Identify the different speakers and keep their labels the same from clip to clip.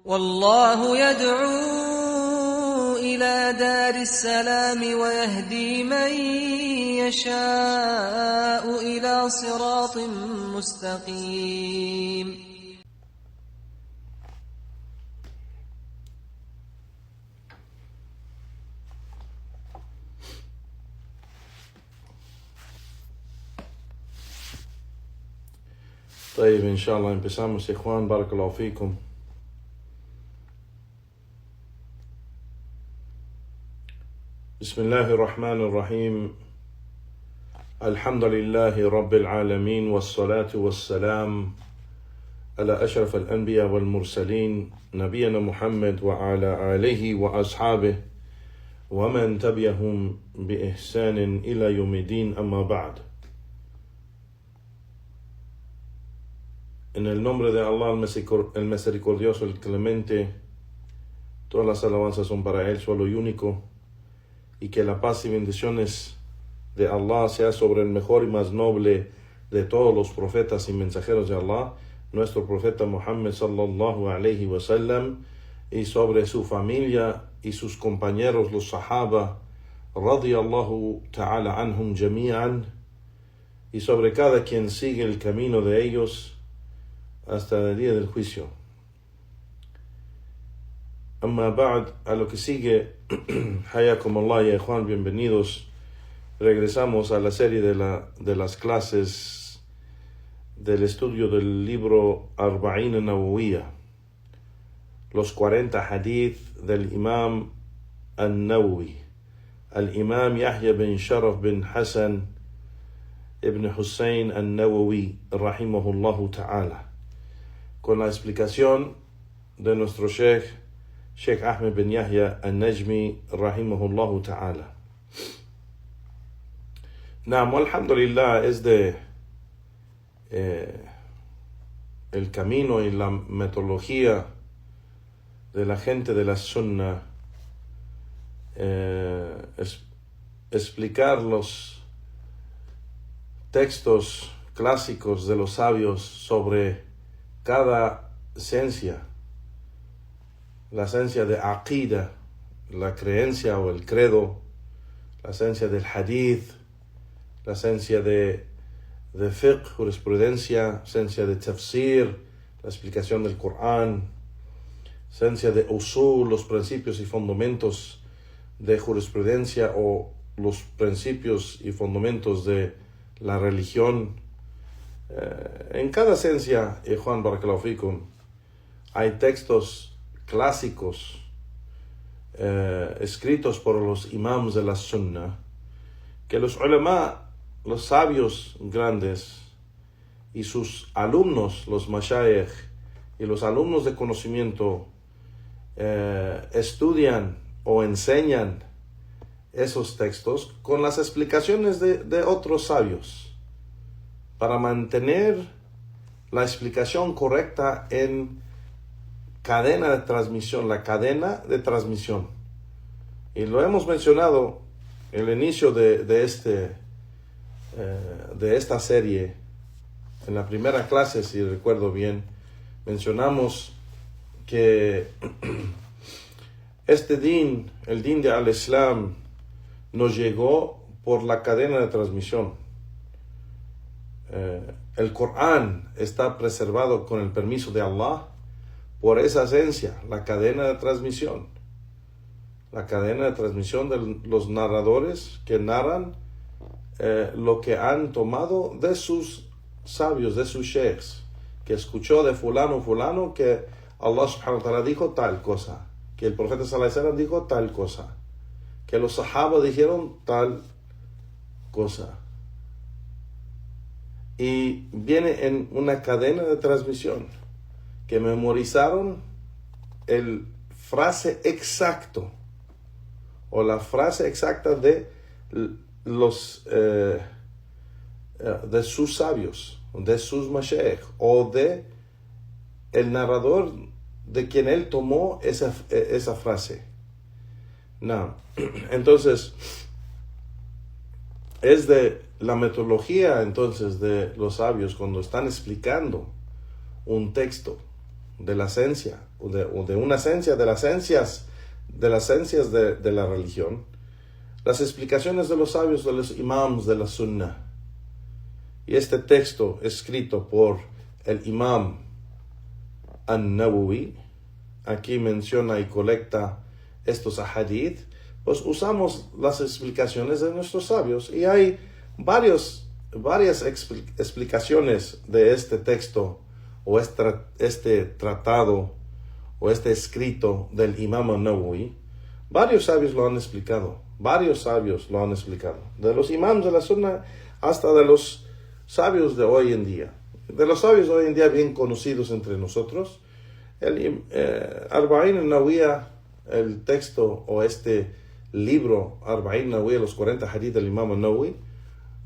Speaker 1: والله يدعو إلى دار السلام ويهدي من يشاء إلى صراط مستقيم.
Speaker 2: طيب إن شاء الله empezamos إخوان بارك الله فيكم. بسم الله الرحمن الرحيم. الحمد لله رب العالمين والصلاة والسلام على أشرف الأنبياء والمرسلين نبينا محمد وعلى آله وأصحابه ومن تبعهم بإحسان إلى يوم الدين أما بعد. En el nombre de Allah, el misericordioso, el clemente, todas las alabanzas son para Él, solo y único, y que la paz y bendiciones de Allah sea sobre el mejor y más noble de todos los profetas y mensajeros de Allah, nuestro profeta Muhammad sallallahu alayhi wa sallam, y sobre su familia y sus compañeros, los sahaba, radiyallahu ta'ala anhum jami'an, y sobre cada quien sigue el camino de ellos hasta el día del juicio. Amma ba'd, a lo que sigue, hayakum Allah ya ikhwan, bienvenidos. Regresamos a la serie de las clases del estudio del libro Arba'in Nawawiyya, los 40 hadith del Imam An-Nawawi, al Imam Yahya bin Sharaf bin Hassan ibn Hussein An-Nawawi, rahimahullahu ta'ala, con la explicación de nuestro Sheikh Ahmed bin Yahya An-Najmi, rahimahullahu ta'ala. Naam, alhamdulillah, es de el camino y la metodología de la gente de la Sunna explicar los textos clásicos de los sabios sobre cada esencia, la esencia de aqida, la creencia o el credo, la esencia del hadith, la esencia de fiqh, jurisprudencia, esencia de tafsir, la explicación del Corán, esencia de usul, los principios y fundamentos de jurisprudencia o los principios y fundamentos de la religión. En cada esencia, Juan barakallahu fikum, hay textos clásicos escritos por los imams de la Sunna que los ulama, los sabios grandes y sus alumnos, los mashayikh y los alumnos de conocimiento estudian o enseñan esos textos con las explicaciones de otros sabios para mantener la explicación correcta en cadena de transmisión, la cadena de transmisión. Y lo hemos mencionado en el inicio de esta serie, en la primera clase, si recuerdo bien, mencionamos que este din, el din de al-Islam, nos llegó por la cadena de transmisión. El Corán está preservado con el permiso de Allah por esa esencia, la cadena de transmisión. La cadena de transmisión de los narradores que narran lo que han tomado de sus sabios, de sus sheikhs, que escuchó de fulano que Allah subhanahu wa ta'ala dijo tal cosa, que el profeta sallallahu alaihi wasallam dijo tal cosa, que los sahaba dijeron tal cosa. Y viene en una cadena de transmisión que memorizaron el frase exacto o la frase exacta de los de sus sabios, de sus mashayikh o de el narrador de quien él tomó esa frase. No. Entonces, es de la metodología entonces de los sabios cuando están explicando un texto, de la esencia, o de una esencia de las esencias de la religión, las explicaciones de los sabios, de los imams de la Sunnah. Y este texto escrito por el imam An-Nawawi, aquí menciona y colecta estos ahadith, pues usamos las explicaciones de nuestros sabios. Y hay varias explicaciones de este texto, o este tratado, o este escrito del imam An-Nawawi. Varios sabios lo han explicado. De los imams de la Sunnah hasta de los sabios de hoy en día. De los sabios de hoy en día bien conocidos entre nosotros, el Arba'in al-Nawawiyya, el texto o este libro Arba'in al-Nawawiyya, los 40 hadith del imam al-Nawawi,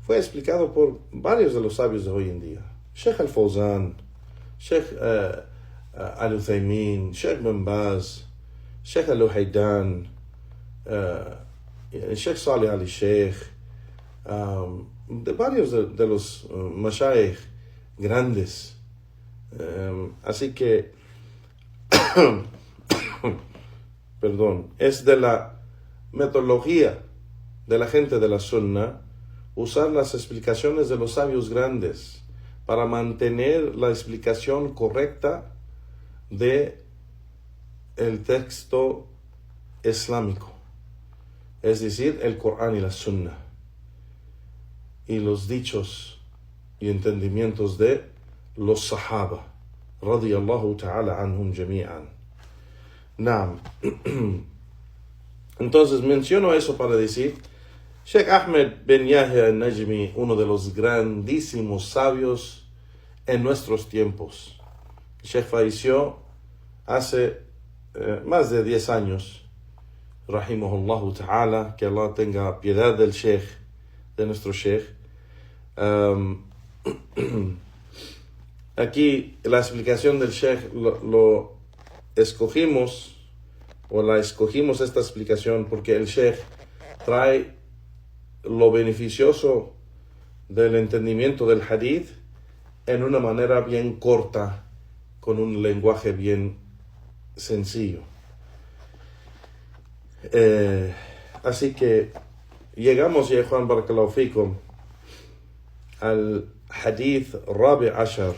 Speaker 2: fue explicado por varios de los sabios de hoy en día. Sheikh al-Fawzan, Sheikh al-Uthaymin, Sheikh bin Baz, Sheikh al-Luhaydan, Sheikh Salih al-Sheikh, de varios de los mashayikh grandes. Así que perdón, es de la metodología de la gente de la Sunnah usar las explicaciones de los sabios grandes para mantener la explicación correcta de el texto islámico, es decir, el Corán y la Sunnah, y los dichos y entendimientos de los Sahaba, radiyallahu ta'ala anhum jami'an. Naam. Entonces menciono eso para decir, Sheikh Ahmed bin Yahya al-Najmi, uno de los grandísimos sabios en nuestros tiempos. El Sheikh falleció hace más de 10 años, rahimahullahu ta'ala, que Allah tenga piedad del Sheikh, de nuestro Sheikh. Aquí la explicación del Sheikh lo escogimos, o la escogimos esta explicación porque el Sheikh trae lo beneficioso del entendimiento del hadith en una manera bien corta, con un lenguaje bien sencillo. Así que llegamos, ya Juan Barakallahu Fikum, al hadith Rabi Ashar,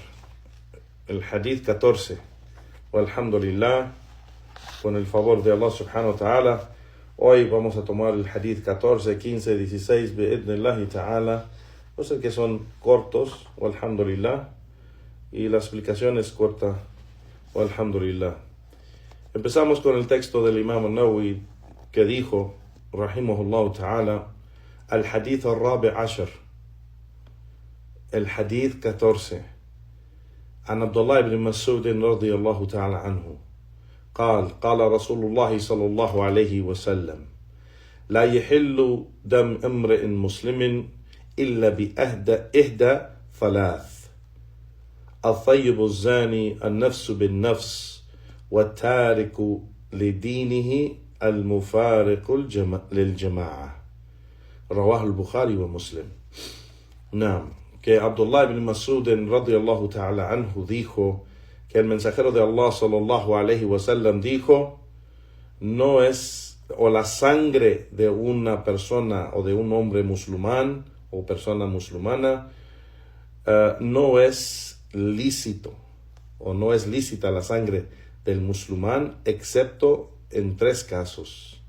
Speaker 2: el hadith 14. Walhamdulillah, con el favor de Allah subhanahu wa ta'ala, hoy vamos a tomar el hadith 14, 15, 16, bi'idnillahi ta'ala. No sé que son cortos, walhamdulillah, y la explicación es corta, walhamdulillah. Empezamos con el texto del imam al-Nawawi, que dijo, rahimahullah ta'ala, al hadith al-Rabi Ashar, el hadith 14, عن عبد الله بن مسعود رضي الله تعالى عنه قال قال رسول الله صلى الله عليه وسلم لا يحل دم امرئ مسلم إلا بإحدى ثلاث الطيب الزاني النفس بالنفس والتارك لدينه المفارق للجماعة رواه البخاري ومسلم. نعم, que Abdullah ibn Mas'ud radiyallahu ta'ala anhu dijo que el mensajero de Allah sallallahu alayhi wa sallam dijo, no es, o la sangre de una persona o de un hombre musulmán o persona musulmana no es lícito, o no es lícita la sangre del musulmán excepto en 3 casos.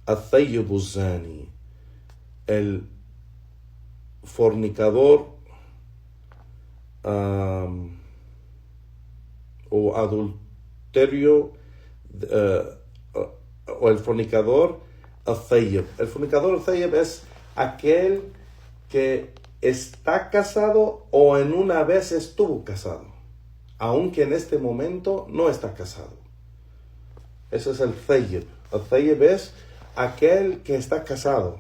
Speaker 2: Al-Thayyib al-Zani, el fornicador o adulterio, o el fornicador al-Thayyib. El fornicador al-Thayyib es aquel que está casado o en una vez estuvo casado, aunque en este momento no está casado. Ese es el Thayyib. El Thayyib es aquel que está casado,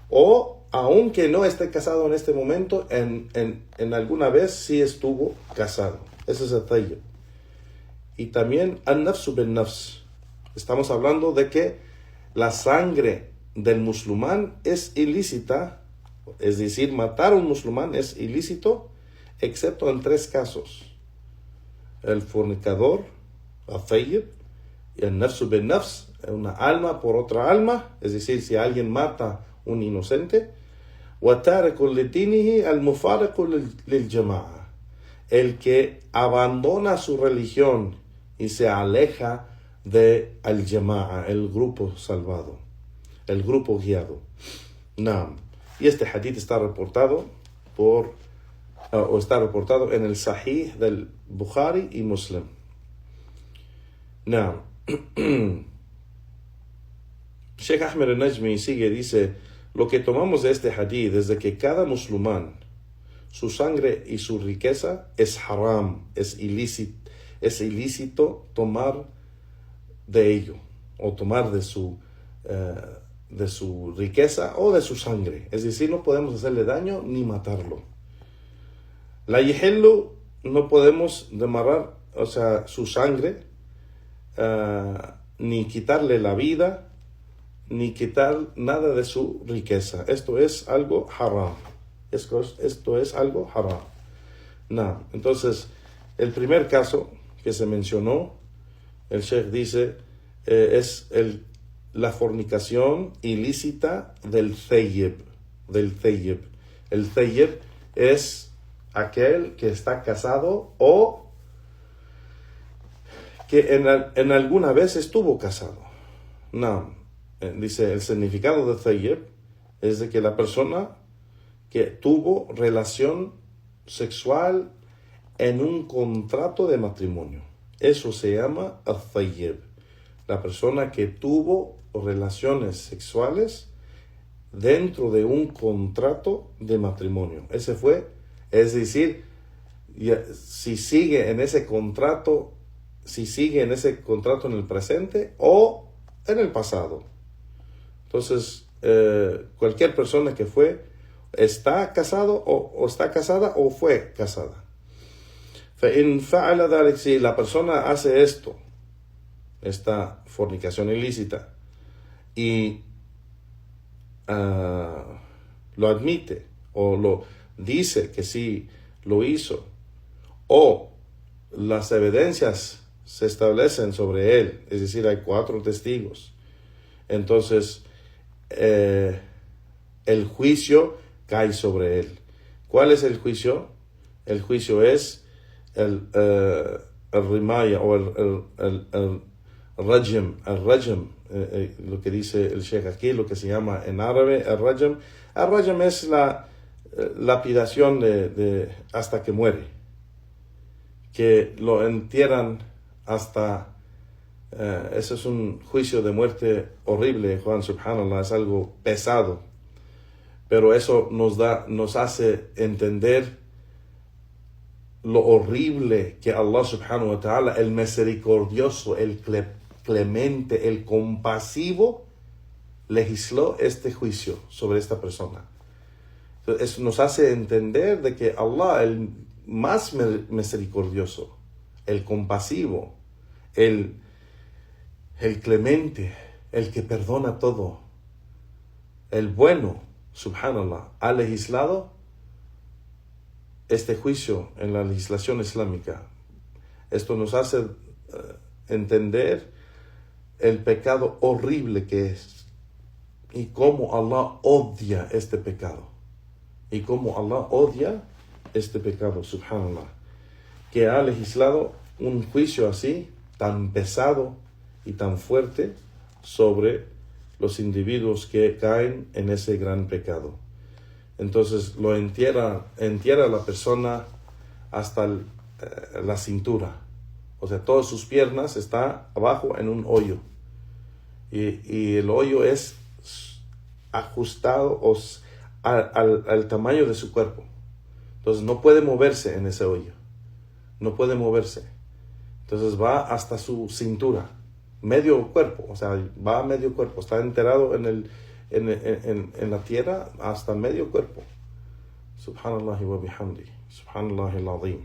Speaker 2: o aunque no esté casado en este momento, en alguna vez sí estuvo casado. Ese es el Thayyib. Y también an-nafsu bin nafs. Estamos hablando de que la sangre del musulmán es ilícita, es decir, matar a un musulmán es ilícito, excepto en 3 casos. el fornicador, al-thayyib, y el nafsu bin nafs, una alma por otra alma, es decir, si alguien mata un inocente, وَتَارِكُ لِدِينِهِ الْمُفَارِقُ لِلْجَمَاعَةِ, el que abandona su religión y se aleja de al-jama'a, el grupo salvado, el grupo guiado. Naam. Y este hadith está reportado en el Sahih del Bukhari y Muslim. Naam. Sheikh Ahmed al-Najmi sigue, dice: lo que tomamos de este hadith es de que cada musulmán, su sangre y su riqueza es haram, es ilícito tomar de ello, o tomar de su riqueza o de su sangre. Es decir, no podemos hacerle daño ni matarlo. La yihillu, no podemos demarrar, o sea, su sangre, ni quitarle la vida, ni quitar nada de su riqueza. Esto es algo haram. Esto es algo haram. No. Entonces, el primer caso que se mencionó, el Sheikh dice, es la fornicación ilícita del thayyib. El thayyib es aquel que está casado o que en alguna vez estuvo casado. No. Dice, el significado de thayyib es de que la persona que tuvo relación sexual en un contrato de matrimonio. Eso se llama al-thayyib. La persona que tuvo relaciones sexuales dentro de un contrato de matrimonio. Es decir, si sigue en ese contrato en el presente o en el pasado. Entonces, cualquier persona que está casado o está casada o fue casada. Si la persona hace esta fornicación ilícita, y lo admite o lo dice que sí lo hizo, o las evidencias se establecen sobre él, es decir, hay 4 testigos, entonces el juicio cae sobre él. ¿Cuál es el juicio? El juicio es el rimaya o el rajm. El rajm, lo que dice el Sheikh aquí, lo que se llama en árabe el rajm. El rajm es la lapidación de hasta que muere, que lo entierran hasta eso es un juicio de muerte horrible, Juan, subhanallah, es algo pesado, pero eso nos hace entender lo horrible que Allah subhanahu wa ta'ala, el misericordioso, el clemente, el compasivo, legisló este juicio sobre esta persona. Entonces, eso nos hace entender de que Allah, el más misericordioso, el compasivo, el clemente, el que perdona todo, el bueno, subhanallah, ha legislado este juicio en la legislación islámica. Esto nos hace entender el pecado horrible que es y cómo Allah odia este pecado. Y cómo Allah odia este pecado, subhanallah, que ha legislado un juicio así, tan pesado y tan fuerte sobre los individuos que caen en ese gran pecado. Entonces lo entierra la persona hasta la cintura. O sea, todas sus piernas están abajo en un hoyo. Y el hoyo es ajustado al tamaño de su cuerpo. Entonces no puede moverse en ese hoyo. No puede moverse. Entonces va hasta su cintura. Medio cuerpo. O sea, va a medio cuerpo. Está enterrado en la tierra hasta medio cuerpo. Subhanallah wa bihamdi. Subhanallah al-azim.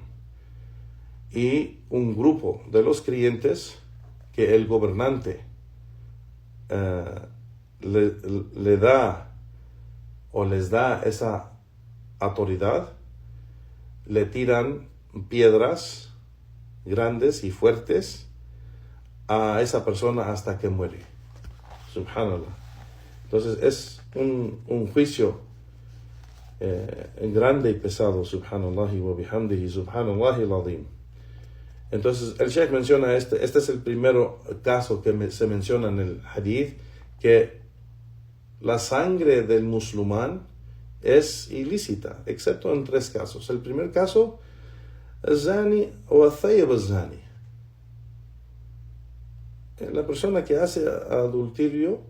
Speaker 2: Y un grupo de los creyentes que el gobernante le da o les da esa autoridad, le tiran piedras grandes y fuertes a esa persona hasta que muere. Subhanallah. Entonces es un juicio grande y pesado. Subhanallahi wa bihamdihi, subhanallahi al-azim. Entonces el Sheikh menciona este es el primer caso que se menciona en el hadith, que la sangre del musulmán es ilícita, excepto en 3 casos. El primer caso, zani o thayyib zani, la persona que hace adulterio,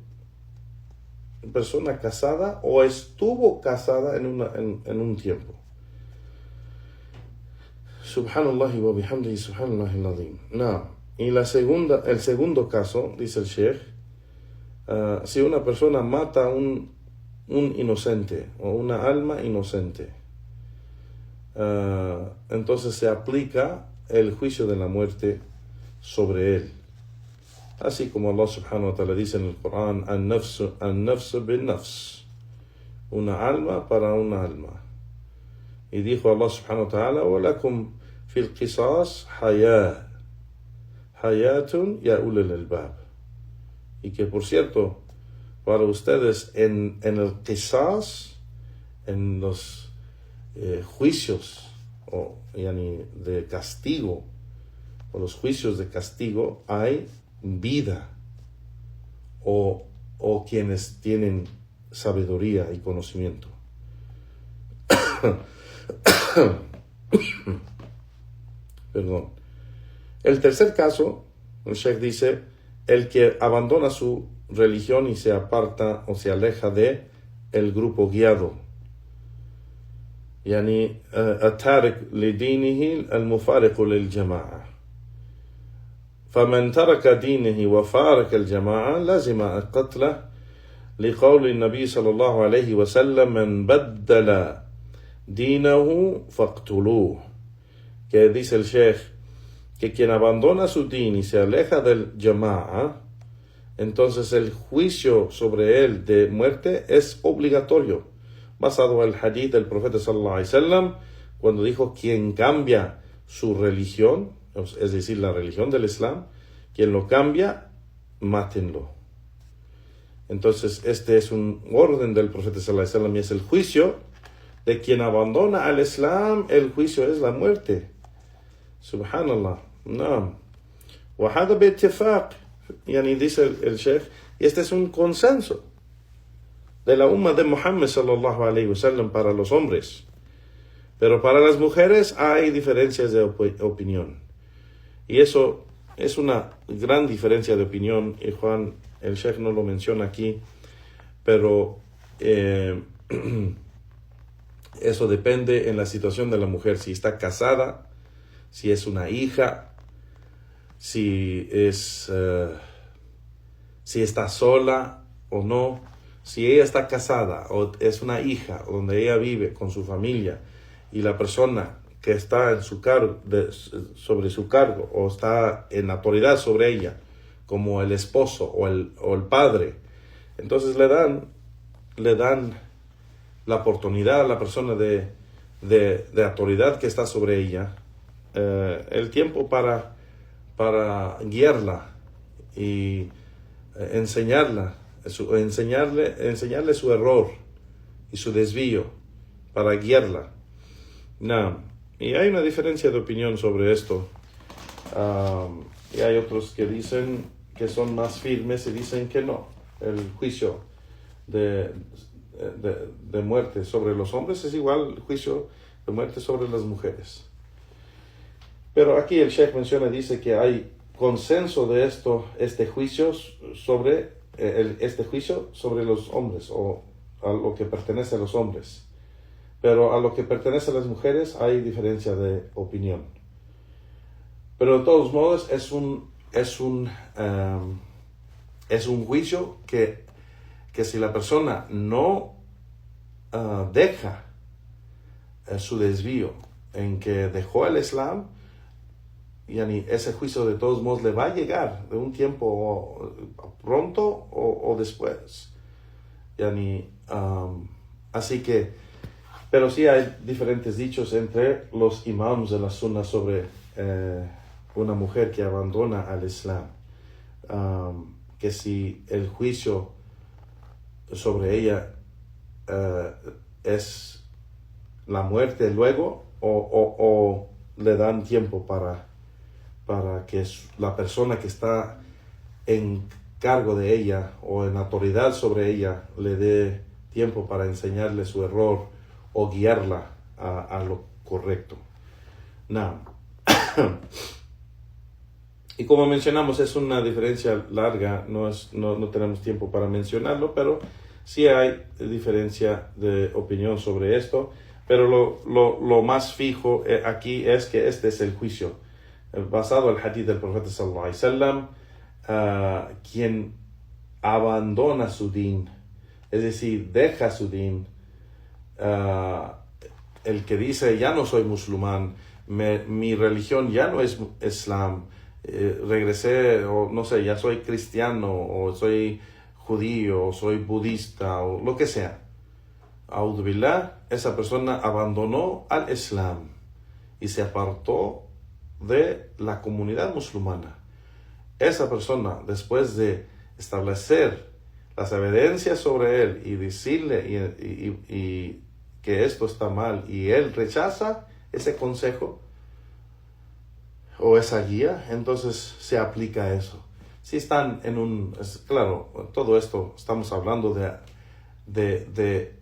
Speaker 2: persona casada o estuvo casada en un tiempo. Subhanallahi wa bihamdihi, subhanallahi al-azim. No. Y el segundo caso, dice el Sheikh, si una persona mata a un inocente o una alma inocente, entonces se aplica el juicio de la muerte sobre él. Así como Allah subhanahu wa ta'ala dice en el Corán, an-nafs bin-nafs, una alma para una alma. Y dijo Allah subhanahu wa ta'ala, وَلَكُمْ فِي الْقِصَاص حَيَاتٌ يَا أُولِي الْأَلْبَابِ. Y que por cierto, para ustedes en el qisas, en los juicios de castigo, o los juicios de castigo, hay vida, o quienes tienen sabiduría y conocimiento. Perdón. El tercer caso, el Sheikh dice, el que abandona su religión y se aparta o se aleja de el grupo guiado. Yani التارك لدينه المفارق للجماعة. فمن ترك دينه وفارق الجماعة لازم قتله لقول النبي صلى الله عليه وسلم من بدل دينه فاقتلوه. Que dice el Sheikh que quien abandona su din y se aleja del jama'a, entonces el juicio sobre él de muerte es obligatorio, basado en el hadith del profeta sallallahu alaihi wasallam, cuando dijo: quien cambia su religión, es decir, la religión del Islam, quien lo cambia, mátenlo. Entonces este es un orden del profeta sallallahu alaihi wasallam, y es el juicio de quien abandona al Islam. El juicio es la muerte. Subhanallah. No. وهذا باتفاق, dice el Sheikh, y este es un consenso de la umma de Muhammad sallallahu alaihi wasallam para los hombres. Pero para las mujeres hay diferencias de opinión. Y eso es una gran diferencia de opinión, y Juan, el Sheikh no lo menciona aquí, pero eso depende en la situación de la mujer, si está casada, si es una hija, si está sola o no, si ella está casada o es una hija donde ella vive con su familia, y la persona que está en su cargo, sobre su cargo, o está en autoridad sobre ella, como el esposo o el padre, entonces le dan la oportunidad a la persona de autoridad que está sobre ella, el tiempo para guiarla y enseñarle su error y su desvío, para guiarla. No. Y hay una diferencia de opinión sobre esto, y hay otros que dicen que son más firmes y dicen que no, el juicio de muerte sobre los hombres es igual al juicio de muerte sobre las mujeres. Pero aquí el Sheikh dice que hay consenso de este juicio sobre los hombres, o a lo que pertenece a los hombres. Pero a lo que pertenece a las mujeres hay diferencia de opinión. Pero de todos modos es un juicio que si la persona no deja su desvío en que dejó el Islam, ese juicio de todos modos le va a llegar de un tiempo pronto o después. Así que, pero sí hay diferentes dichos entre los imams de la sunna sobre una mujer que abandona al Islam, que si el juicio sobre ella es la muerte luego o le dan tiempo para que la persona que está en cargo de ella o en autoridad sobre ella le dé tiempo para enseñarle su error o guiarla a lo correcto. Now, y como mencionamos, es una diferencia larga, no tenemos tiempo para mencionarlo, pero sí hay diferencia de opinión sobre esto. Pero lo más fijo aquí es que este es el juicio, basado en el hadith del profeta sallallahu alaihi wasallam, quien abandona su din, es decir, deja su din, el que dice ya no soy musulmán, mi religión ya no es Islam, regresé, o no sé, ya soy cristiano, o soy judío, o soy budista, o lo que sea. A'udhu billah, esa persona abandonó al Islam y se apartó de la comunidad musulmana. Esa persona, después de establecer las evidencias sobre él y decirle y que esto está mal, y él rechaza ese consejo o esa guía, entonces se aplica eso. Si están claro, todo esto estamos hablando de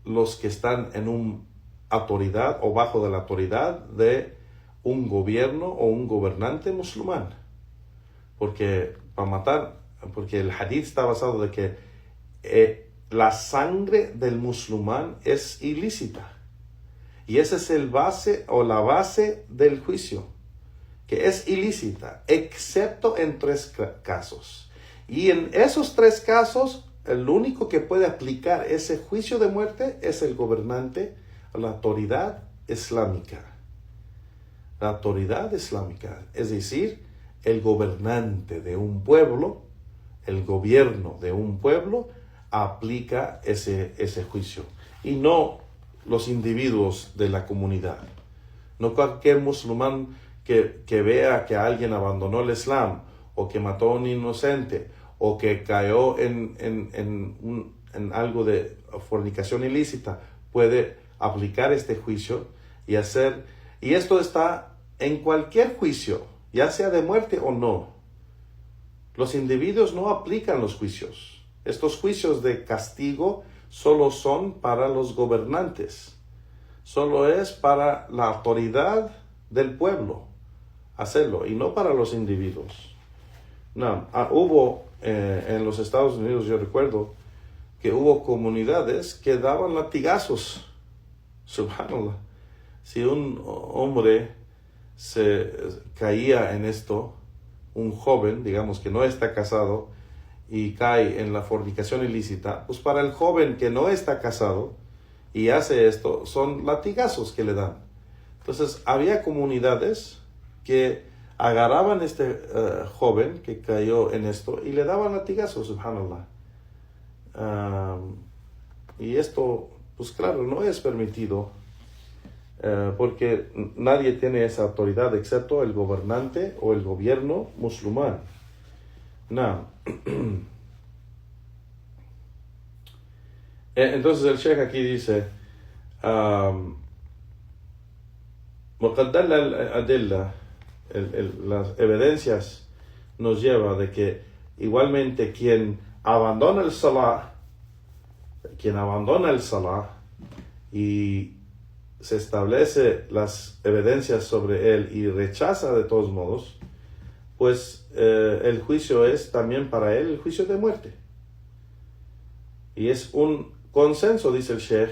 Speaker 2: los que están en una autoridad o bajo de la autoridad de un gobierno o un gobernante musulmán. Porque el hadith está basado de que la sangre del musulmán es ilícita. Y ese es la base del juicio, que es ilícita, excepto en 3 casos. Y en esos 3 casos, el único que puede aplicar ese juicio de muerte es el gobernante, la autoridad islámica. La autoridad islámica, es decir, el gobernante de un pueblo, el gobierno de un pueblo, aplica ese juicio. Y no los individuos de la comunidad. No cualquier musulmán que vea que alguien abandonó el Islam, o que mató a un inocente, o que cayó en algo de fornicación ilícita, puede aplicar este juicio y esto está en cualquier juicio, ya sea de muerte o no. Los individuos no aplican los juicios. Estos juicios de castigo solo son para los gobernantes, solo es para la autoridad del pueblo hacerlo, y no para los individuos. No, hubo en los Estados Unidos, yo recuerdo que hubo comunidades que daban latigazos. Subhanallah. Si un hombre se caía en esto, un joven, digamos que no está casado, y cae en la fornicación ilícita, pues para el joven que no está casado y hace esto, son latigazos que le dan. Entonces había comunidades que agarraban a este joven que cayó en esto y le daban latigazos, subhanallah. Y esto, pues claro, no es permitido, porque nadie tiene esa autoridad excepto el gobernante o el gobierno musulmán. No. Entonces el Sheikh aquí dice, وقد دل الأدلة, las evidencias nos lleva de que igualmente quien abandona el salah y se establece las evidencias sobre él y rechaza de todos modos, pues el juicio es también para él el juicio de muerte. Y es un consenso, dice el Sheikh,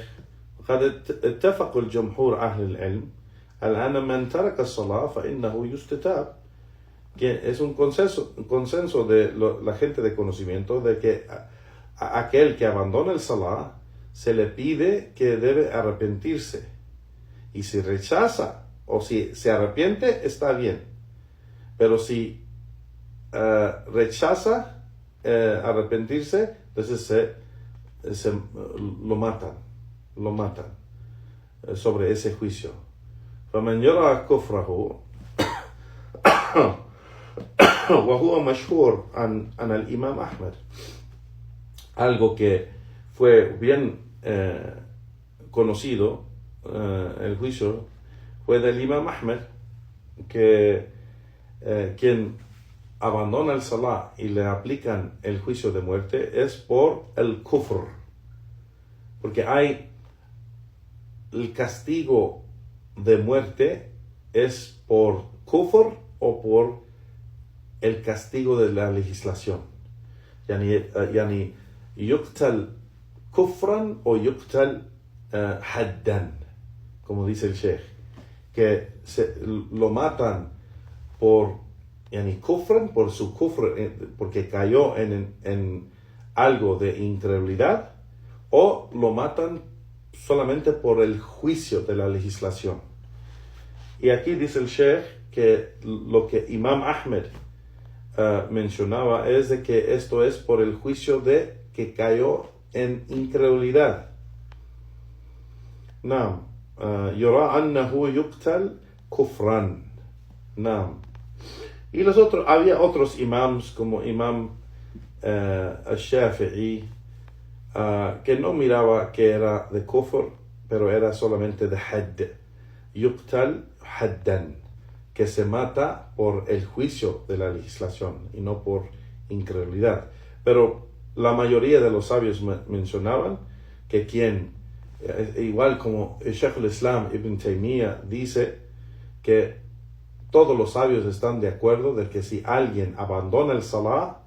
Speaker 2: قد اتفق الجمهور أهل العلم على أن من ترك الصلاة فإنه يستتاب, que es un consenso de la gente de conocimiento de que a aquel que abandona el salah se le pide que debe arrepentirse, y si rechaza o si se arrepiente está bien, pero si rechaza arrepentirse, entonces lo matan sobre ese juicio. فمن يرى كفره وهو مشهور عن الإمام أحمد. Algo que fue bien conocido, el juicio fue del Imam Ahmed, que quien abandona el salah y le aplican el juicio de muerte es por el kufr, porque hay el castigo de muerte es por kufr o por el castigo de la legislación. Yani yuqtal kufran o yuqtal haddan, como dice el sheikh, que lo matan por kufran, por su kufr, porque cayó en algo de incredulidad, o lo matan solamente por el juicio de la legislación. Y aquí dice el sheikh que lo que Imam Ahmed mencionaba es de que esto es por el juicio de que cayó en incredulidad. Naam, yura annahu yuqtal kufran. Naam. Y había otros imams como Imam al-Shafi'i, que no miraba que era de kufr, pero era solamente de hadd. Yuqtal haddan, que se mata por el juicio de la legislación y no por incredulidad. Pero la mayoría de los sabios mencionaban que igual como el Sheikh al-Islam Ibn Taymiyyah dice que todos los sabios están de acuerdo de que si alguien abandona el salah,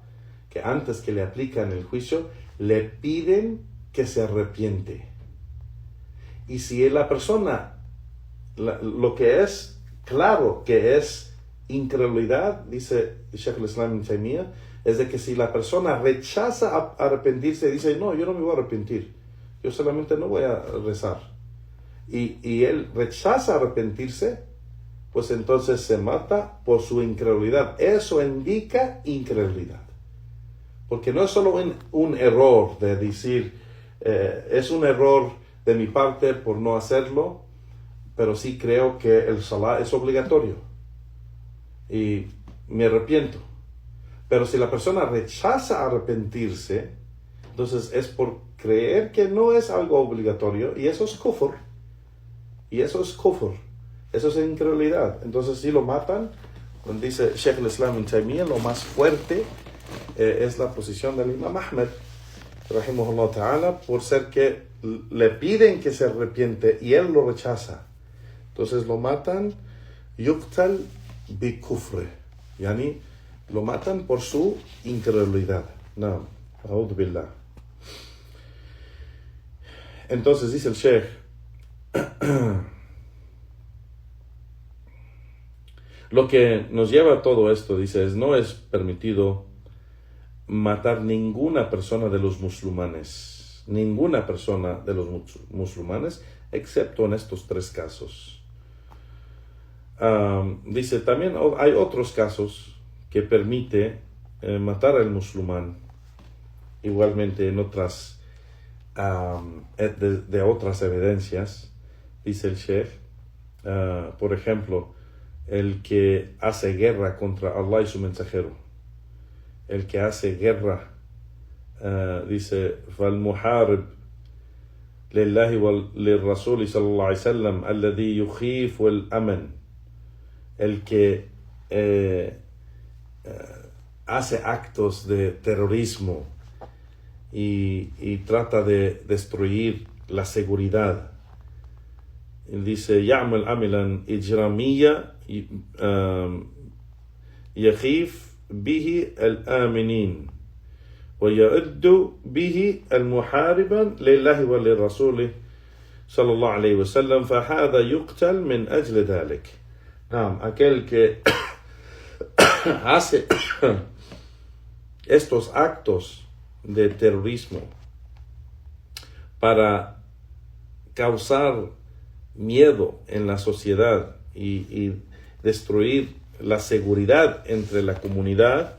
Speaker 2: que antes que le aplican el juicio, le piden que se arrepiente. Y si la persona, lo que es claro que es incredulidad, dice Sheikh al-Islam Ibn Taymiyyah, es de que si la persona rechaza arrepentirse, dice, no, yo no me voy a arrepentir, yo solamente no voy a rezar, y él rechaza arrepentirse, pues entonces se mata por su incredulidad. Eso indica incredulidad, porque no es solo un error de decir, es un error de mi parte por no hacerlo, pero sí creo que el salah es obligatorio y me arrepiento. Pero si la persona rechaza arrepentirse, entonces es por creer que no es algo obligatorio, y eso es kufr. Eso es incredulidad. Entonces si lo matan, cuando dice Sheikh al-Islam Ibn Taymiyyah, lo más fuerte es la posición del Imam Ahmed, rahimahullah ta'ala, por ser que le piden que se arrepiente y él lo rechaza. Entonces lo matan, yuqtal bi kufre, yani lo matan por su incredulidad. No, a'udhu billah. Entonces dice el sheikh, lo que nos lleva a todo esto, dice, no es permitido matar ninguna persona de los musulmanes, excepto en estos 3 casos. Dice, también hay otros casos que permite matar al musulmán, igualmente en otras de otras evidencias. Dice el sheikh, por ejemplo, el que hace guerra contra Allah y su mensajero, el que hace guerra, dice, فالمحارب لله وللرسول صلى الله عليه وسلم الذي يخيف الأمن, el que hace actos de terrorismo y trata de destruir la seguridad. Dice, يعمل عملا إجراميا يخيف به الآمنين ويؤد به المحاربا لله وللرسول صلى الله عليه وسلم فهذا يقتل من أجل ذلك. Aquel que hace estos actos de terrorismo para causar miedo en la sociedad y destruir la seguridad entre la comunidad,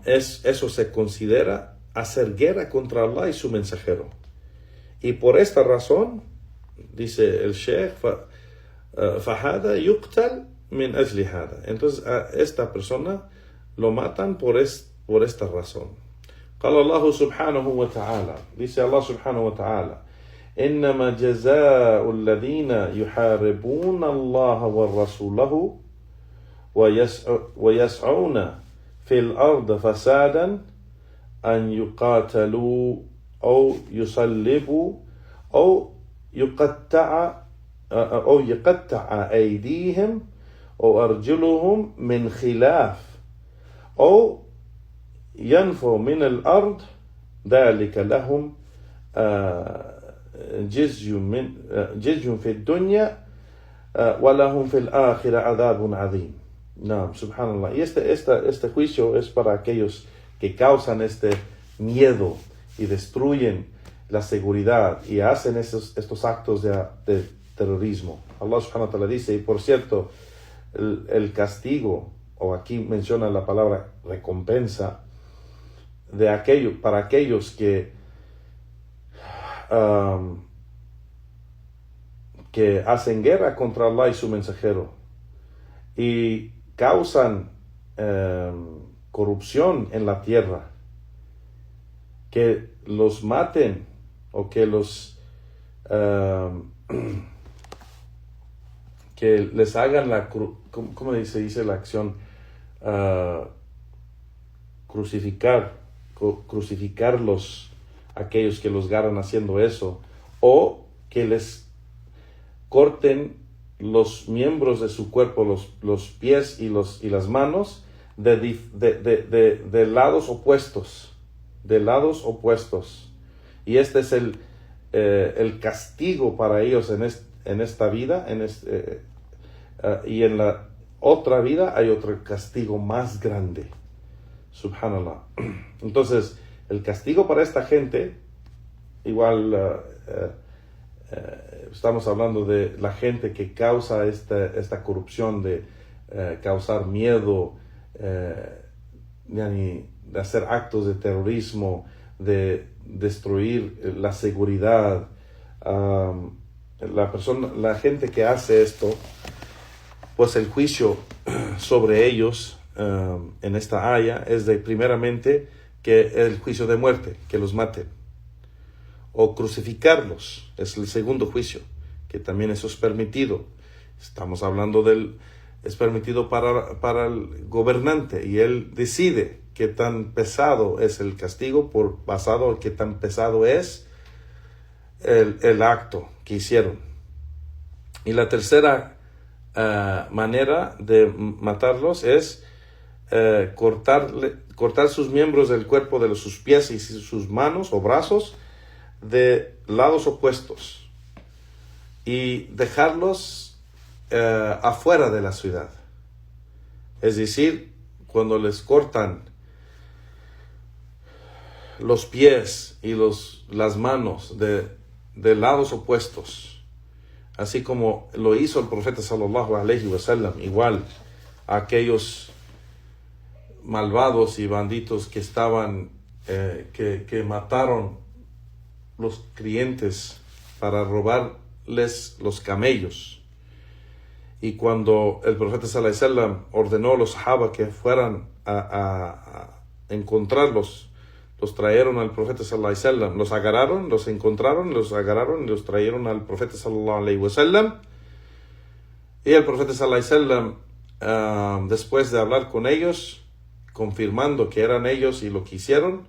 Speaker 2: eso se considera hacer guerra contra Allah y su mensajero. Y por esta razón, dice el sheikh, فهذا يقتل من أجل هذا. Entonces a esta persona lo matan por esta razón. قال الله سبحانه وتعالى, dice Allah subhanahu wa ta'ala, إنما جزاء الذين يحاربون الله ورسوله ويسعون في الأرض فسادا أن يقاتلوا أو يصلبوا أو يقطع أيديهم أو أرجلهم من خلاف أو ينفوا من الأرض ذلك لهم جزي في الدنيا ولهم في الآخرة عذاب عظيم. No, subhanallah. Y este juicio es para aquellos que causan este miedo y destruyen la seguridad y hacen estos actos de terrorismo. Allah subhanahu wa ta'ala dice, y por cierto, el castigo, o aquí menciona la palabra recompensa, para aquellos que hacen guerra contra Allah y su mensajero y causan corrupción en la tierra, que los maten o que que les hagan ¿cómo dice la acción? Crucificarlos, aquellos que los agarran haciendo eso, o que les corten los miembros de su cuerpo, los pies y las manos de lados opuestos, y este es el castigo para ellos en esta vida, y en la otra vida hay otro castigo más grande. Subhanallah. Entonces, el castigo para esta gente, igual estamos hablando de la gente que causa esta corrupción, de causar miedo, de hacer actos de terrorismo, de destruir la seguridad. La gente que hace esto, pues el juicio sobre ellos en esta aya es primeramente que el juicio de muerte, que los maten, o crucificarlos, es el segundo juicio, que también eso es permitido. Estamos hablando es permitido para el gobernante, y él decide qué tan pesado es el castigo basado en qué tan pesado es el acto que hicieron. Y la tercera manera de matarlos es cortar sus miembros del cuerpo, de sus pies y sus manos o brazos de lados opuestos, y dejarlos afuera de la ciudad. Es decir, cuando les cortan los pies y las manos de lados opuestos, así como lo hizo el profeta sallallahu alaihi wasallam, igual a aquellos malvados y bandidos que estaban que mataron los clientes para robarles los camellos. Y cuando el profeta sallallahu alaihi wasallam ordenó a los sahaba que fueran a encontrarlos, los trajeron al profeta sallallahu alaihi wasallam, los agarraron, los encontraron, los agarraron y los trajeron al profeta sallallahu alaihi wasallam. Y el profeta sallallahu alaihi wasallam, después de hablar con ellos, confirmando que eran ellos y lo que hicieron,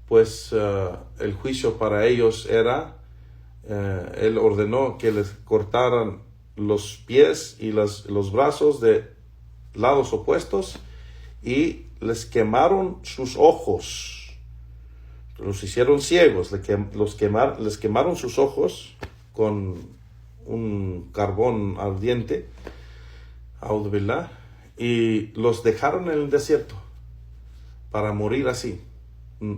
Speaker 2: pues el juicio para ellos era, él ordenó que les cortaran los pies y los brazos de lados opuestos, y les quemaron sus ojos. Los hicieron ciegos, les quemaron sus ojos con un carbón ardiente, a'udhu billah, y los dejaron en el desierto para morir así,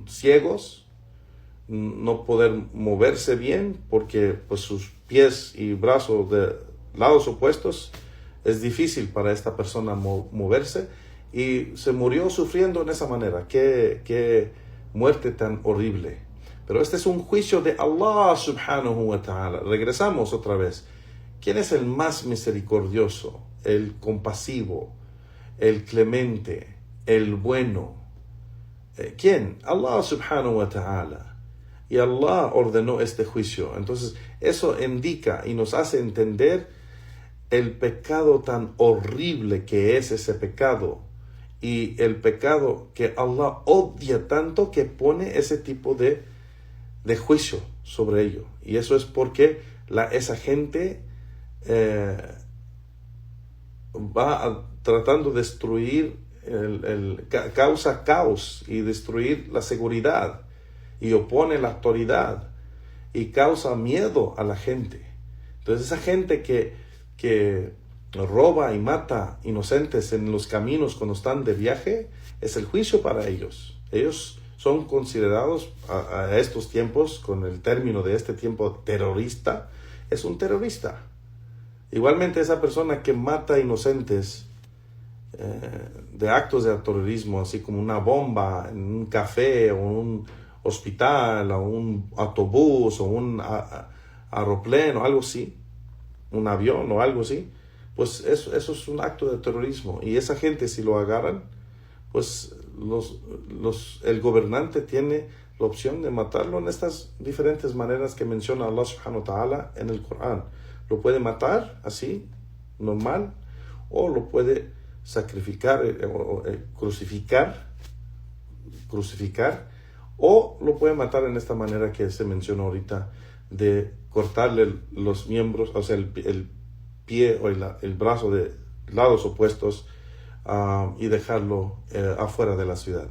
Speaker 2: ciegos, no poder moverse bien, porque pues sus pies y brazos de lados opuestos es difícil para esta persona moverse, y se murió sufriendo en esa manera. Qué muerte tan horrible. Pero este es un juicio de Allah subhanahu wa ta'ala. Regresamos otra vez. ¿Quién es el más misericordioso? el compasivo, el clemente, el bueno. ¿Quién? Allah subhanahu wa ta'ala. Y Allah ordenó este juicio. Entonces, eso indica y nos hace entender el pecado tan horrible que es ese pecado. Y el pecado que Allah odia tanto que pone ese tipo de juicio sobre ello. Y eso es porque esa gente va tratando de destruir, causa caos y destruir la seguridad y opone la autoridad y causa miedo a la gente. Entonces esa gente que roba y mata inocentes en los caminos cuando están de viaje, es el juicio para ellos. Ellos son considerados a estos tiempos, con el término de este tiempo, terrorista. Es un terrorista. Igualmente esa persona que mata inocentes de actos de terrorismo, así como una bomba en un café o un hospital o un autobús o un aeroplano, algo así, un avión o algo así, pues eso es un acto de terrorismo. Y esa gente, si lo agarran, pues el gobernante tiene la opción de matarlo en estas diferentes maneras que menciona Allah subhanahu wa ta'ala en el Corán. Lo puede matar así, normal, o lo puede sacrificar, crucificar, o lo puede matar en esta manera que se mencionó ahorita, de cortarle los miembros, o sea, el pie o el brazo de lados opuestos, y dejarlo afuera de la ciudad.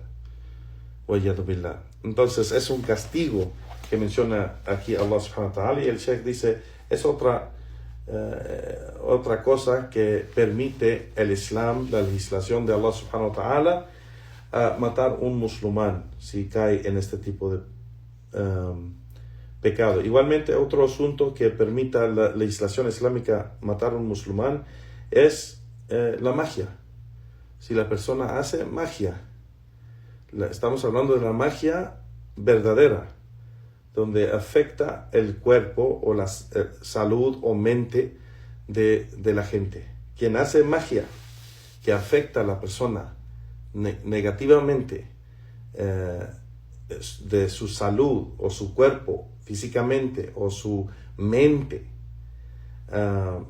Speaker 2: Entonces es un castigo que menciona aquí Allah subhanahu wa ta'ala, y el Sheikh dice, es otra cosa que permite el Islam, la legislación de Allah subhanahu wa ta'ala, matar un musulmán si cae en este tipo de pecado. Igualmente, otro asunto que permita la legislación islámica matar a un musulmán es la magia. Si la persona hace magia, estamos hablando de la magia verdadera, donde afecta el cuerpo o la salud o mente de la gente. Quien hace magia que afecta a la persona negativamente, de su salud o su cuerpo físicamente o su mente,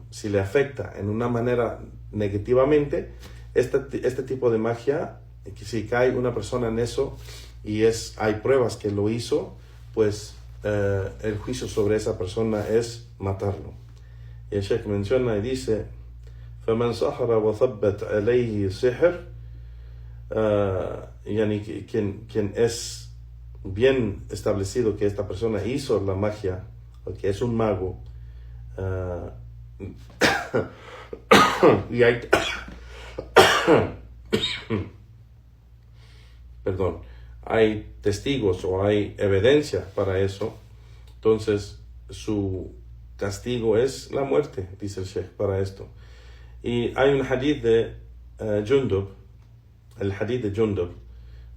Speaker 2: si le afecta en una manera negativamente, este tipo de magia, que si cae una persona en eso y hay pruebas que lo hizo, pues el juicio sobre esa persona es matarlo. Y el Sheikh menciona y dice, فَمَنْ سَحَرَ وَثَبَّتْ عَلَيْهِ سِحْرٍ, quien es bien establecido que esta persona hizo la magia, o que es un mago, y hay hay testigos o hay evidencia para eso, entonces su castigo es la muerte, dice el Sheikh, para esto. Y hay un hadith de Jundub, el hadith de Jundub,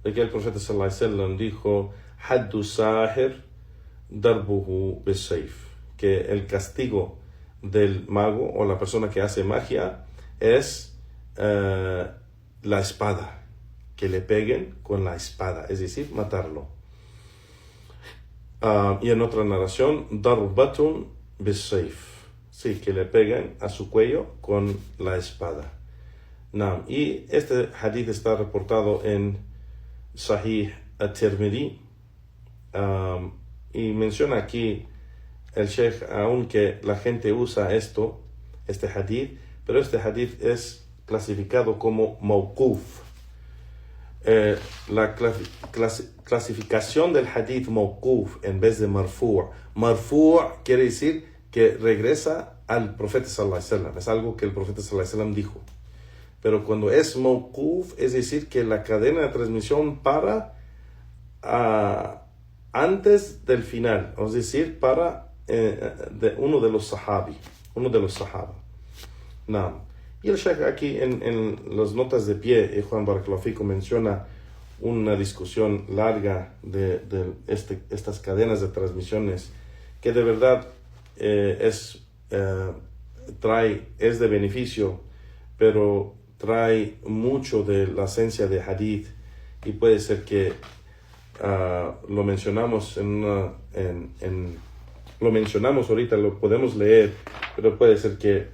Speaker 2: de que el profeta sallallahu alaihi wasallam dijo, haddu sahir darbuhu bisayf, que el castigo del mago o la persona que hace magia es la espada, que le peguen con la espada, es decir, matarlo. Y en otra narración, darbatun bisayf, sí, que le peguen a su cuello con la espada. Y este hadith está reportado en Sahih at-Tirmidhi, y menciona aquí el Sheikh, aunque la gente usa este hadith, pero este hadith es clasificado como mawquf. La clasificación del hadith mawquf en vez de marfu'. Marfu' quiere decir que regresa al profeta sallallahu alaihi wasallam, es algo que el profeta sallallahu alaihi wasallam dijo. Pero cuando es mawquf, es decir, que la cadena de transmisión para antes del final, es decir, para de uno de los sahaba. Y el Sheikh aquí en las notas de pie, Juan Barakallahu Fikum, menciona una discusión larga de estas cadenas de transmisiones, que de verdad es de beneficio pero trae mucho de la esencia de hadith, y puede ser que lo mencionamos lo mencionamos ahorita, lo podemos leer, pero puede ser que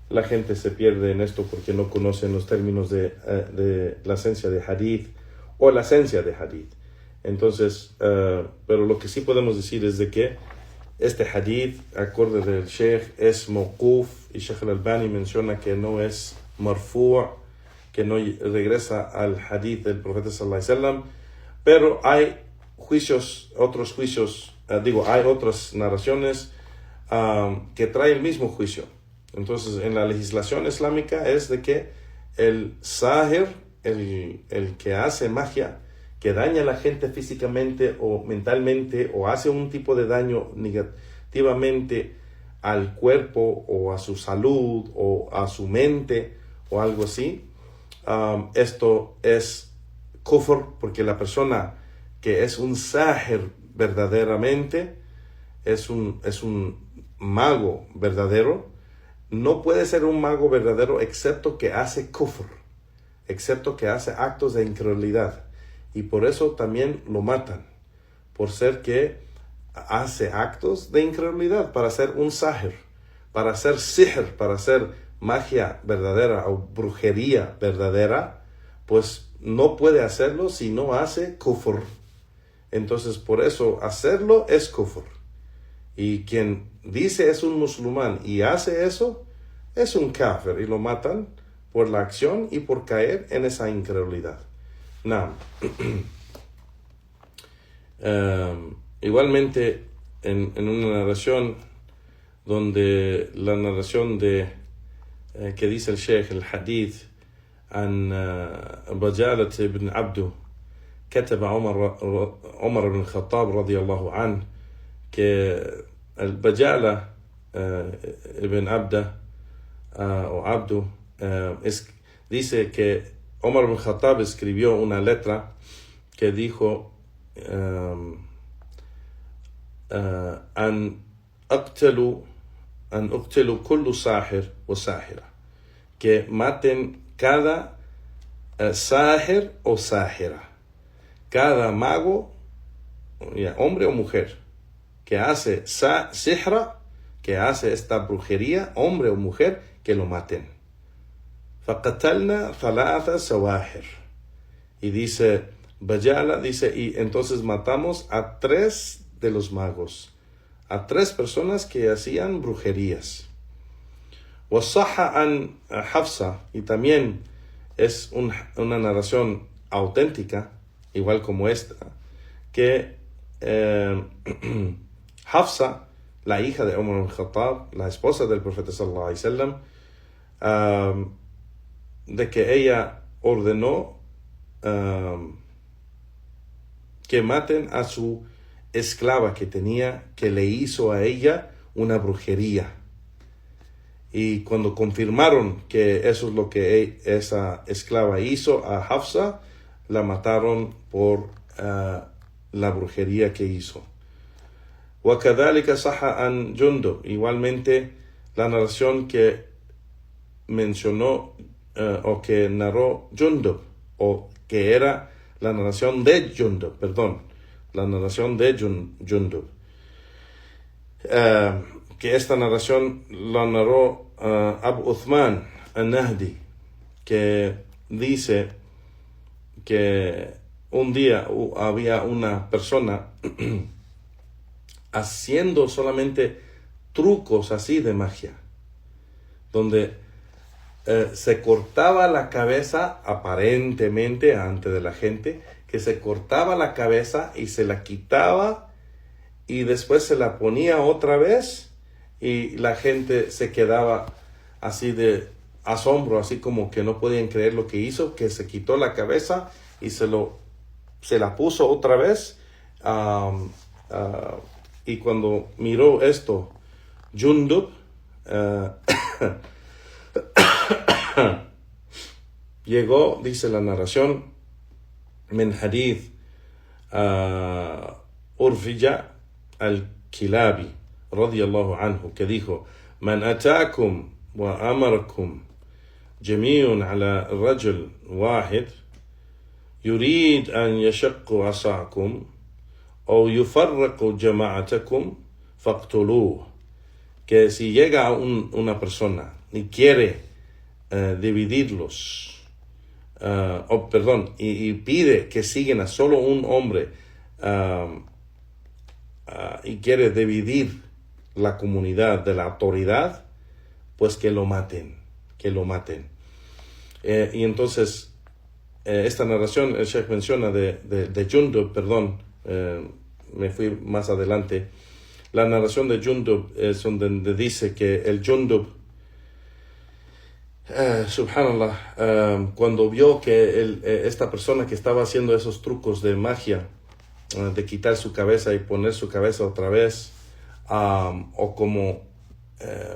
Speaker 2: la gente se pierde en esto porque no conocen los términos de la esencia de hadith o la esencia de hadith. Entonces, pero lo que sí podemos decir es de que este hadith, acorde del Sheikh, es mawquf, y Sheikh al-Albani menciona que no es marfu', que no regresa al hadith del profeta sallallahu alaihi wasallam, pero hay otros juicios, hay otras narraciones que traen el mismo juicio. Entonces, en la legislación islámica es de que el sahir, el que hace magia, que daña a la gente físicamente o mentalmente, o hace un tipo de daño negativamente al cuerpo o a su salud o a su mente o algo así, esto es kufr, porque la persona que es un sahir verdaderamente, es un mago verdadero, no puede ser un mago verdadero excepto que hace kufr, excepto que hace actos de incredulidad, y por eso también lo matan, por ser que hace actos de incredulidad, para ser un sahir, para hacer sihr, para hacer magia verdadera o brujería verdadera, pues no puede hacerlo si no hace kufr. Entonces, por eso hacerlo es kufr. Y quien dice es un musulmán y hace eso, es un kafir, y lo matan por la acción y por caer en esa incredulidad. Igualmente, en una narración, donde la narración que dice el Sheikh, el hadith, عن بجالة بن عبده كتب عمر بن الخطاب رضي الله عنه que el Bajala ibn Abda o Abdu dice que Omar ibn Khattab escribió una letra que dijo أن أقتل كل ساحر وساحرة, que maten cada sahir o sahira, cada mago, hombre o mujer, que hace sihra, que hace esta brujería, hombre o mujer, que lo maten. فَقَتَلْنَا ثَلَاثَ سَوَاحِرْ, y dice Bajala, dice, y entonces matamos a 3 de los magos, a 3 personas que hacían brujerías. وَصَحَّ عَنْ Hafsa, y también es una narración auténtica, igual como esta, que Hafsa, la hija de Umar al-Khattab, la esposa del profeta sallallahu alaihi wasallam, de que ella ordenó que maten a su esclava que tenía, que le hizo a ella una brujería. Y cuando confirmaron que eso es lo que esa esclava hizo a Hafsa, la mataron por la brujería que hizo. وَكَذَلِكَ صَحَّ عَنْ Jundub, igualmente la narración que mencionó o que narró Jundub, o que era la narración de Jundub, la narración de Jundub, que esta narración la narró Abu Uthman al-Nahdi, que dice que un día había una persona haciendo solamente trucos así de magia, donde se cortaba la cabeza, aparentemente ante de la gente, que se cortaba la cabeza y se la quitaba y después se la ponía otra vez, y la gente se quedaba así de asombro, así como que no podían creer lo que hizo, que se quitó la cabeza y se la puso otra vez. Y cuando miró esto Jundub, llegó, dice la narración, min hadith Urfija al-Kilabi radiyallahu anhu, que dijo: man atakum wa amarakum جميع على رجل واحد يريد أن يشق عصاكم أو يفرق جماعتكم فاقتلوه. Que si llega una persona y quiere dividirlos, y pide que sigan a solo un hombre y quiere dividir la comunidad de la autoridad, pues que lo maten. Y entonces, esta narración, el Sheikh menciona de Jundub, me fui más adelante. La narración de Jundub es donde dice que el Jundub, subhanallah, cuando vio que esta persona que estaba haciendo esos trucos de magia, de quitar su cabeza y poner su cabeza otra vez, o como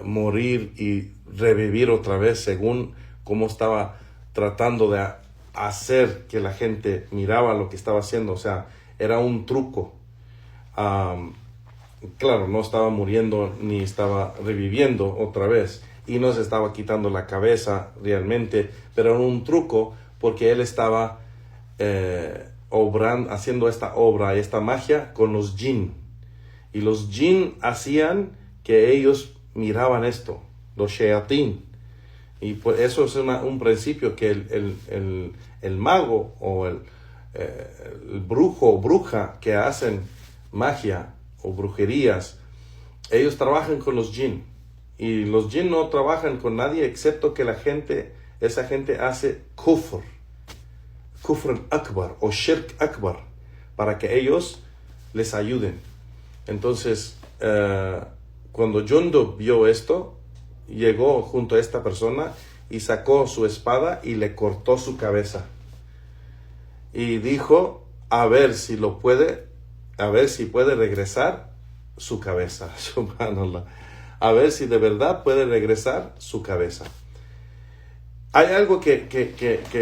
Speaker 2: morir y revivir otra vez según cómo estaba tratando de hacer que la gente miraba lo que estaba haciendo, o sea, era un truco. Claro, no estaba muriendo ni estaba reviviendo otra vez y no se estaba quitando la cabeza realmente, pero era un truco porque él estaba haciendo esta obra y esta magia con los jinn, y los jinn hacían que ellos miraban esto, los shayatín, y pues eso es un principio que el mago o el brujo o bruja que hacen magia o brujerías, ellos trabajan con los jinn, y los jinn no trabajan con nadie excepto que esa gente hace kufr akbar o shirk akbar para que ellos les ayuden. Entonces, cuando Jundub vio esto, llegó junto a esta persona y sacó su espada y le cortó su cabeza y dijo a ver si puede regresar su cabeza. Subhanallah. A ver si de verdad puede regresar su cabeza. Hay algo que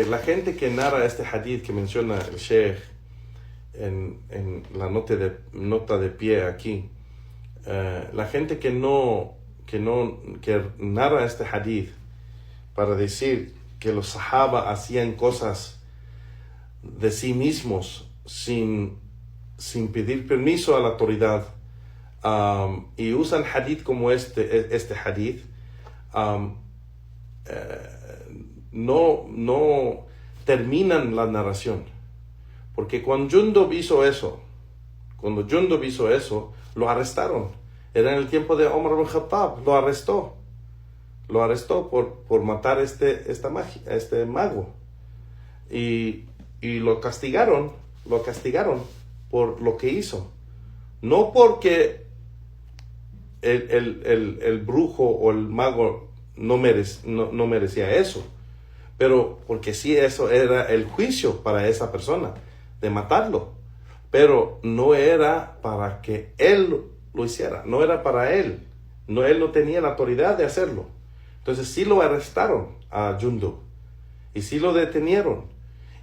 Speaker 2: la gente que narra este hadith que menciona el Sheikh en la nota de pie aquí, la gente que narra este hadith para decir que los sahaba hacían cosas de sí mismos sin pedir permiso a la autoridad, y usan hadith como este hadith, no terminan la narración, porque cuando Jundub hizo eso, lo arrestaron. Era en el tiempo de Omar ibn Khattab, lo arrestó por matar este mago, y lo castigaron por lo que hizo, no porque el brujo o el mago no merecía eso, pero porque sí, eso era el juicio para esa persona, de matarlo, pero no era para que él lo hiciera, no era para él no tenía la autoridad de hacerlo. Entonces sí lo arrestaron a Jundub, y sí lo detenieron,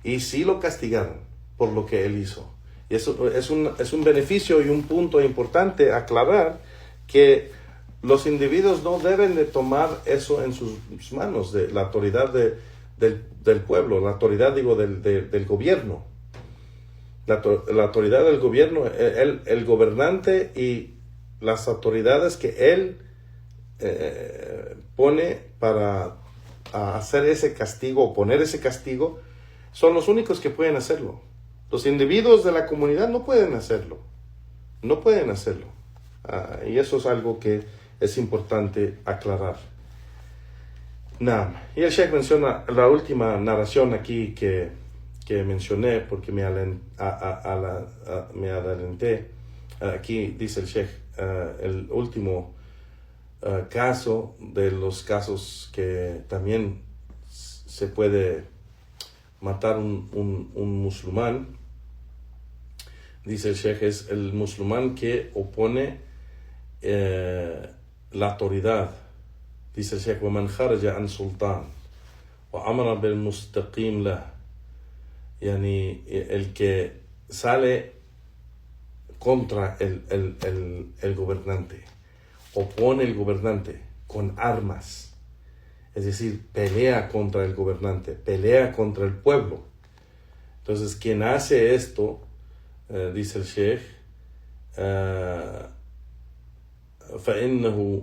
Speaker 2: y sí lo castigaron por lo que él hizo. Y eso es un beneficio y un punto importante aclarar, que los individuos no deben de tomar eso en sus manos, de la autoridad del pueblo, la autoridad, del gobierno. La autoridad del gobierno, el gobernante y las autoridades que él pone para hacer ese castigo o poner ese castigo, son los únicos que pueden hacerlo. Los individuos de la comunidad no pueden hacerlo. Y eso es algo que es importante aclarar. Y el Sheikh menciona la última narración aquí que mencioné, porque me adelanté. Aquí dice el Sheikh el último caso de los casos que también se puede matar un musulmán. Dice el Sheikh, es el musulmán que opone la autoridad. Dice el Sheikh, وَمَنْ خَرَجَ عَنْ سُلْطَانٍ وَأَمَرَ بِالْمُسْتَقِيمِ لَهُ, yani el que sale contra el gobernante, opone el gobernante con armas Es decir, pelea contra el gobernante, pelea contra el pueblo. Entonces, quien hace esto, dice el Sheikh, فإنه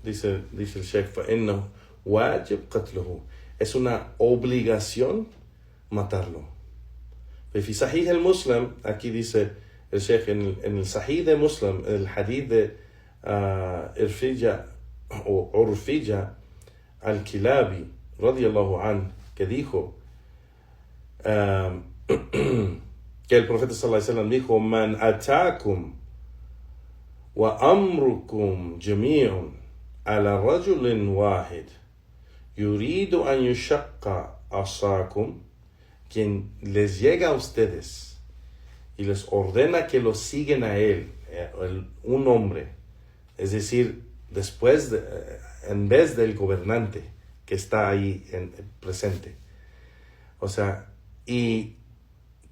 Speaker 2: dice el Sheikh فإنه واجب قتله, es una obligación matarlo. في صحيح المسلم, aquí dice el Sheikh en el Sahih de Muslim, el hadith de Urfija al-Kilabi radiyallahu an, que dijo que el profeta sallallahu alaihi wasallam dijo: man atakum wa amrukum jami'un ala rajulin wahid yuridu an yushaqqa asakum, quien les llega a ustedes y les ordena que lo siguen a él, un hombre, es decir, después en vez del gobernante que está ahí presente, o sea, y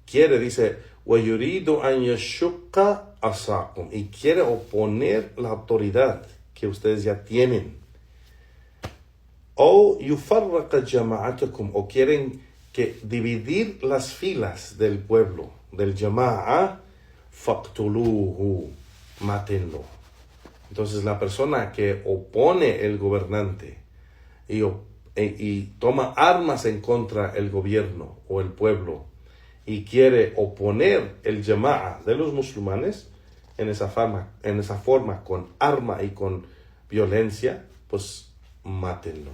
Speaker 2: quiere, dice, وَيُرِيدُ أَنْ يَشُقَّ أَصَاكُمْ, y quiere oponer la autoridad que ustedes ya tienen, o يُفَرَّقَ جَمَاعَتَكُمْ, o quieren que dividir las filas del pueblo, del jama'a, فَاقْتُلُوهُ, mátenlo. Entonces la persona que opone el gobernante y toma armas en contra del gobierno o el pueblo y quiere oponer el jama'a de los musulmanes en esa forma con arma y con violencia, pues mátenlo.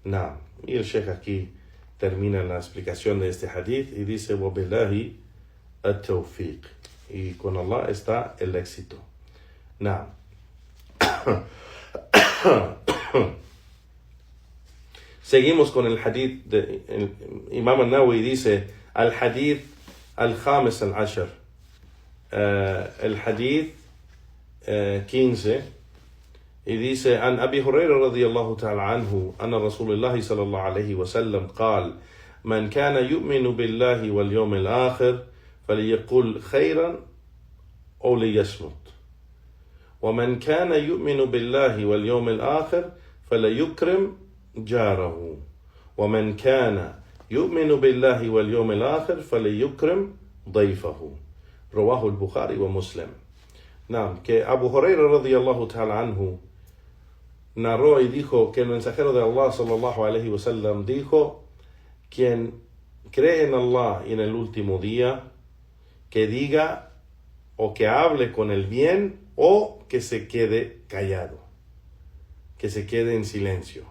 Speaker 2: Y el Sheikh aquí termina la explicación de este hadith y dice: وَبِاللَّهِ التَّوْفِيقِ, y con Allah está el éxito. Seguimos con el hadith de Imam al-Nawawi. Dice al hadith al-Khamis al-Ashar, el hadith 15, y dice: an Abi Huraira radiyallahu ta'ala anhu anna Rasulullah sallallahu alayhi wa sallam قال من كان يؤمن بالله واليوم الآخر فليقل خيرا أو ليصمت ومن كان يؤمن بالله واليوم الآخر فليكرم جاره ومن كان يؤمن بالله واليوم الآخر فليكرم ضيفه. رواه البخاري ومسلم. Que Abu Huraira radiyallahu ta'ala anhu narró y dijo que el mensajero de Allah sallallahu alayhi wa sallam dijo: quien cree en Allah y en el último día, que diga o que hable con el bien o que se quede callado, que se quede en silencio.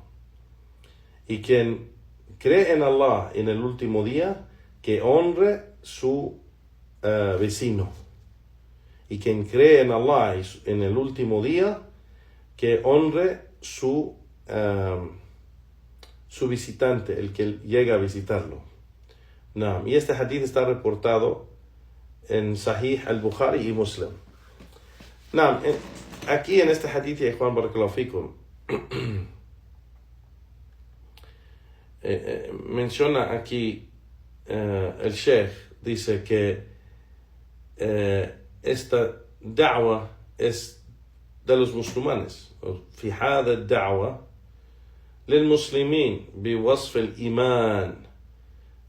Speaker 2: Y quien cree en Allah en el último día, que honre su vecino. Y quien cree en Allah en el último día, que honre su visitante, el que llega a visitarlo. Y este hadith está reportado en Sahih al-Bukhari y Muslim. Aquí en este hadith, Juan barakallahu fikum, menciona aquí el Sheikh, dice que esta da'wa es de los musulmanes. في هذا الدعوة للمسلمين بوصف الإيمان,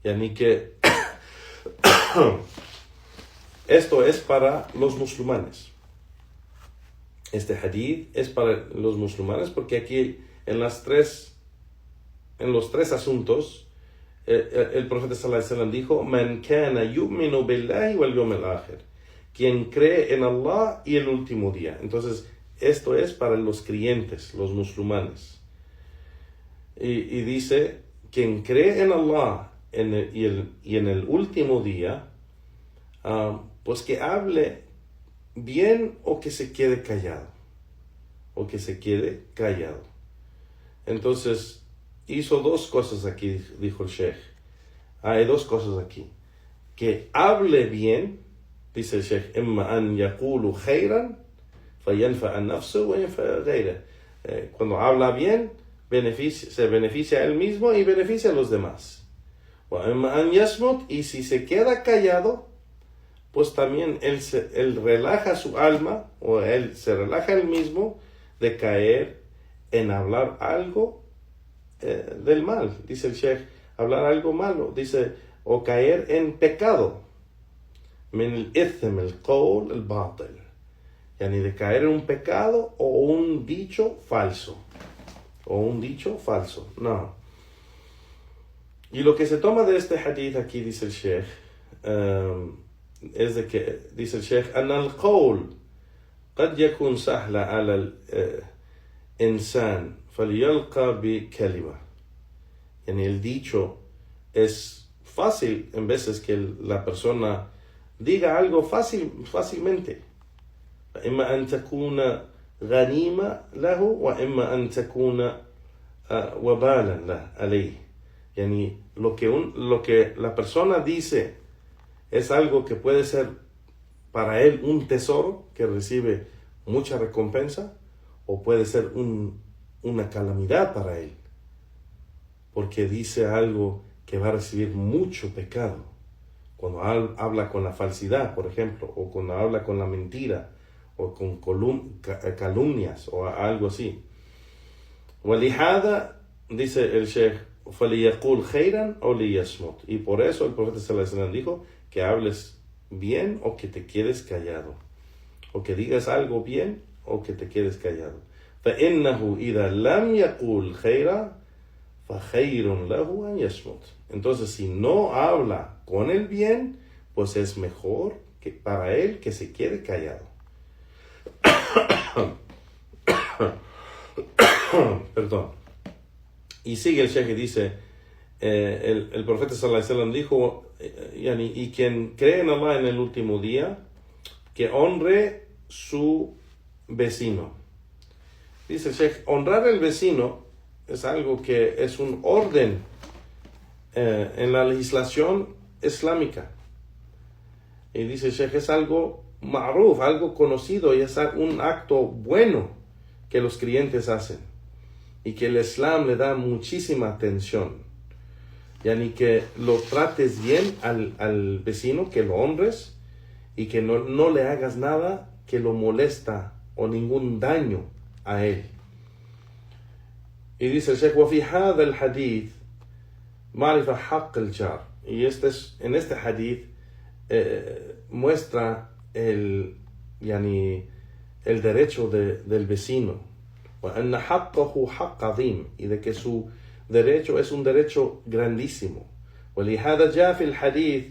Speaker 2: يعني que esto es para los musulmanes. Este hadith es para los musulmanes porque aquí en los tres asuntos el profeta sallallahu alaihi wasallam dijo: man kana yu'minu billahi wal yawmil akhir, quien cree en Allah y el último día. Entonces esto es para los creyentes, los musulmanes. Y dice: quien cree en Allah y en el último día, pues que hable bien o que se quede callado. Entonces hizo dos cosas aquí, dijo el Sheikh. Hay dos cosas aquí: que hable bien, dice el Sheikh, imma an yaqulu khayran fayanfa an nafsu wa yanfa ghayra. Cuando habla bien, se beneficia a él mismo y beneficia a los demás. Wa imma an yasmut, y si se queda callado, pues también él relaja su alma, o él se relaja él mismo de caer en hablar algo del mal, dice el Sheikh, hablar algo malo, dice, o caer en pecado, min al-ithm, al-qawl, al-batil, yani de caer en un pecado o un dicho falso, no. Y lo que se toma de este hadith aquí, dice el Sheikh, es de que, dice el Sheikh, أن القول قد يكون سهل على الإنسان فليلقى بكلمة. Yani el dicho es fácil en veces que la persona diga algo fácilmente. إما أن تكون غنيمة له وإما أن تكون وبالا له عليه. Yani lo que la persona dice es algo que puede ser para él un tesoro que recibe mucha recompensa, o puede ser una calamidad para él, porque dice algo que va a recibir mucho pecado. Cuando habla con la falsidad, por ejemplo, o cuando habla con la mentira, o con calumnias, o algo así. وَلِهَذَا, dice el Sheikh, فَلِيَقُولْ خَيْرًا أَوْ لِيَصْمُتْ. Y por eso el profeta sallallahu alaihi wasallam dijo que hables bien o que te quedes callado, o que digas algo bien o que te quedes callado. فَإِنَّهُ إِذَا لَمْ يَقُولْ خَيْرًا فَخَيْرٌ لَهُ أَنْ يَصْمُتْ. Entonces, si no habla con el bien, pues es mejor para él que se quede callado. Perdón. Y sigue el Sheikh y dice, el profeta sallallahu alaihi wasallam dijo, y quien cree en Allah en el último día, que honre su vecino. Dice el Sheikh, honrar al vecino es algo que es un orden en la legislación islámica. Y dice el Sheikh, es algo ma'ruf, algo conocido, y es un acto bueno que los creyentes hacen, y que el Islam le da muchísima atención. Yani que lo trates bien al vecino, que lo honres, y que no le hagas nada que lo molesta o ningún daño a él. Y dice el Sheikh, وَفِي هَذَا الْحَدِيث مَعْرِفَ حَقِّ الْجَارِ. Y en este hadith muestra el derecho del vecino, وأن حقه حق عظيم, y de que su derecho es un derecho grandísimo. ولهذا جاء في الحديث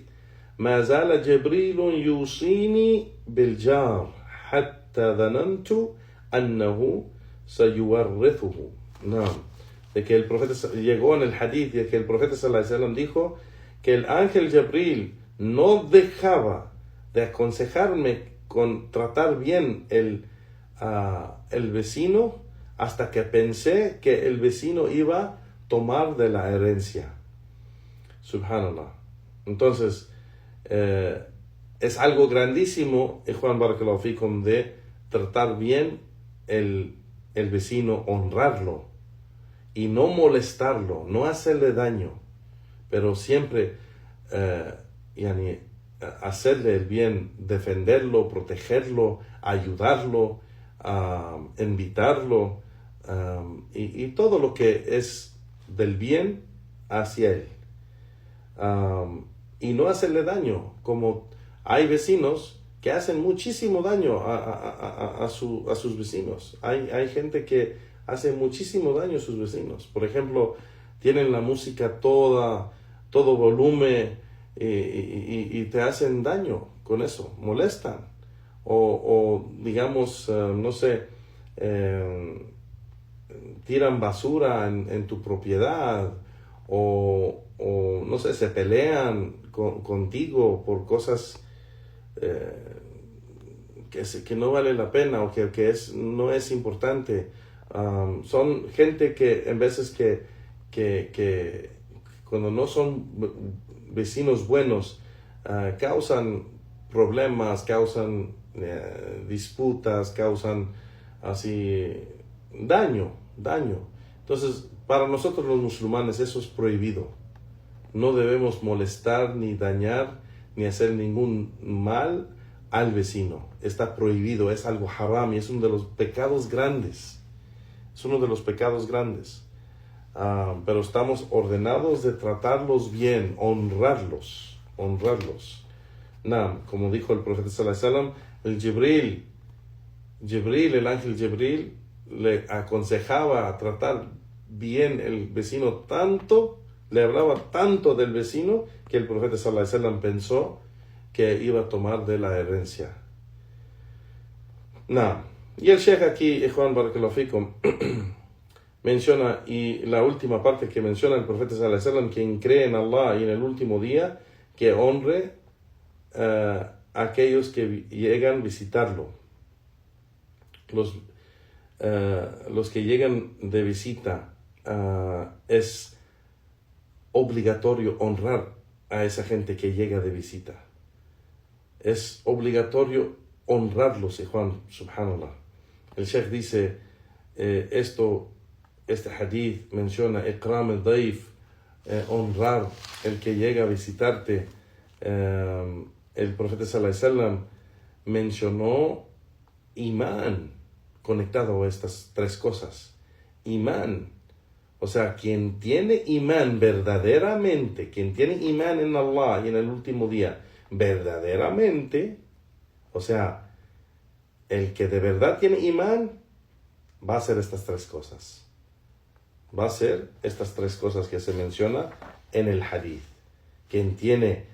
Speaker 2: ما زال جبريل يوصيني بالجار حتى ظننت أنه سيورثه. No. De que el profeta llegó en el hadith de que el profeta sallallahu alaihi wasallam dijo que el ángel Jibril no dejaba de aconsejarme con tratar bien el vecino, hasta que pensé que el vecino iba a tomar de la herencia. Subhanallah. Entonces, es algo grandísimo, Juan Barakallahu Fikum, de tratar bien el vecino, honrarlo, y no molestarlo, no hacerle daño, pero siempre hacerle el bien, defenderlo, protegerlo, ayudarlo, invitarlo, y todo lo que es del bien hacia él, y no hacerle daño, como hay vecinos que hacen muchísimo daño a sus vecinos. Hay gente que hace muchísimo daño a sus vecinos. Por ejemplo, tienen la música todo volumen, y te hacen daño con eso, molestan, o digamos, no sé, tiran basura en tu propiedad, o no sé, se pelean contigo por cosas que no vale la pena, o que no es importante. Son gente que en veces que cuando no son vecinos buenos, causan problemas, causan disputas, causan así daño. Entonces, para nosotros los musulmanes eso es prohibido. No debemos molestar, ni dañar, ni hacer ningún mal al vecino. Está prohibido, es algo haram, y es uno de los pecados grandes. pero estamos ordenados de tratarlos bien, honrarlos. Como dijo el profeta sallallahu alaihi wasallam, el ángel Jibril le aconsejaba a tratar bien el vecino tanto, le hablaba tanto del vecino, que el profeta sallallahu alaihi wasallam pensó que iba a tomar de la herencia. Y el Sheikh aquí, Juan Barakallahu Fikum, menciona, y la última parte que menciona el profeta sallallahu alaihi wasallam, quien cree en Allah y en el último día, que honre a aquellos que llegan a visitarlo. Los que llegan de visita, es obligatorio honrar a esa gente que llega de visita. Es obligatorio honrarlos, Juan, subhanallah. El Sheikh dice, este hadith menciona ikram al-daif, honrar el que llega a visitarte. El profeta sallallahu alaihi wasallam mencionó imán conectado a estas tres cosas. Imán, o sea, quien tiene imán verdaderamente, quien tiene imán en Allah y en el último día verdaderamente, o sea, el que de verdad tiene imán va a hacer estas tres cosas. Va a hacer estas tres cosas que se menciona en el hadith. Quien tiene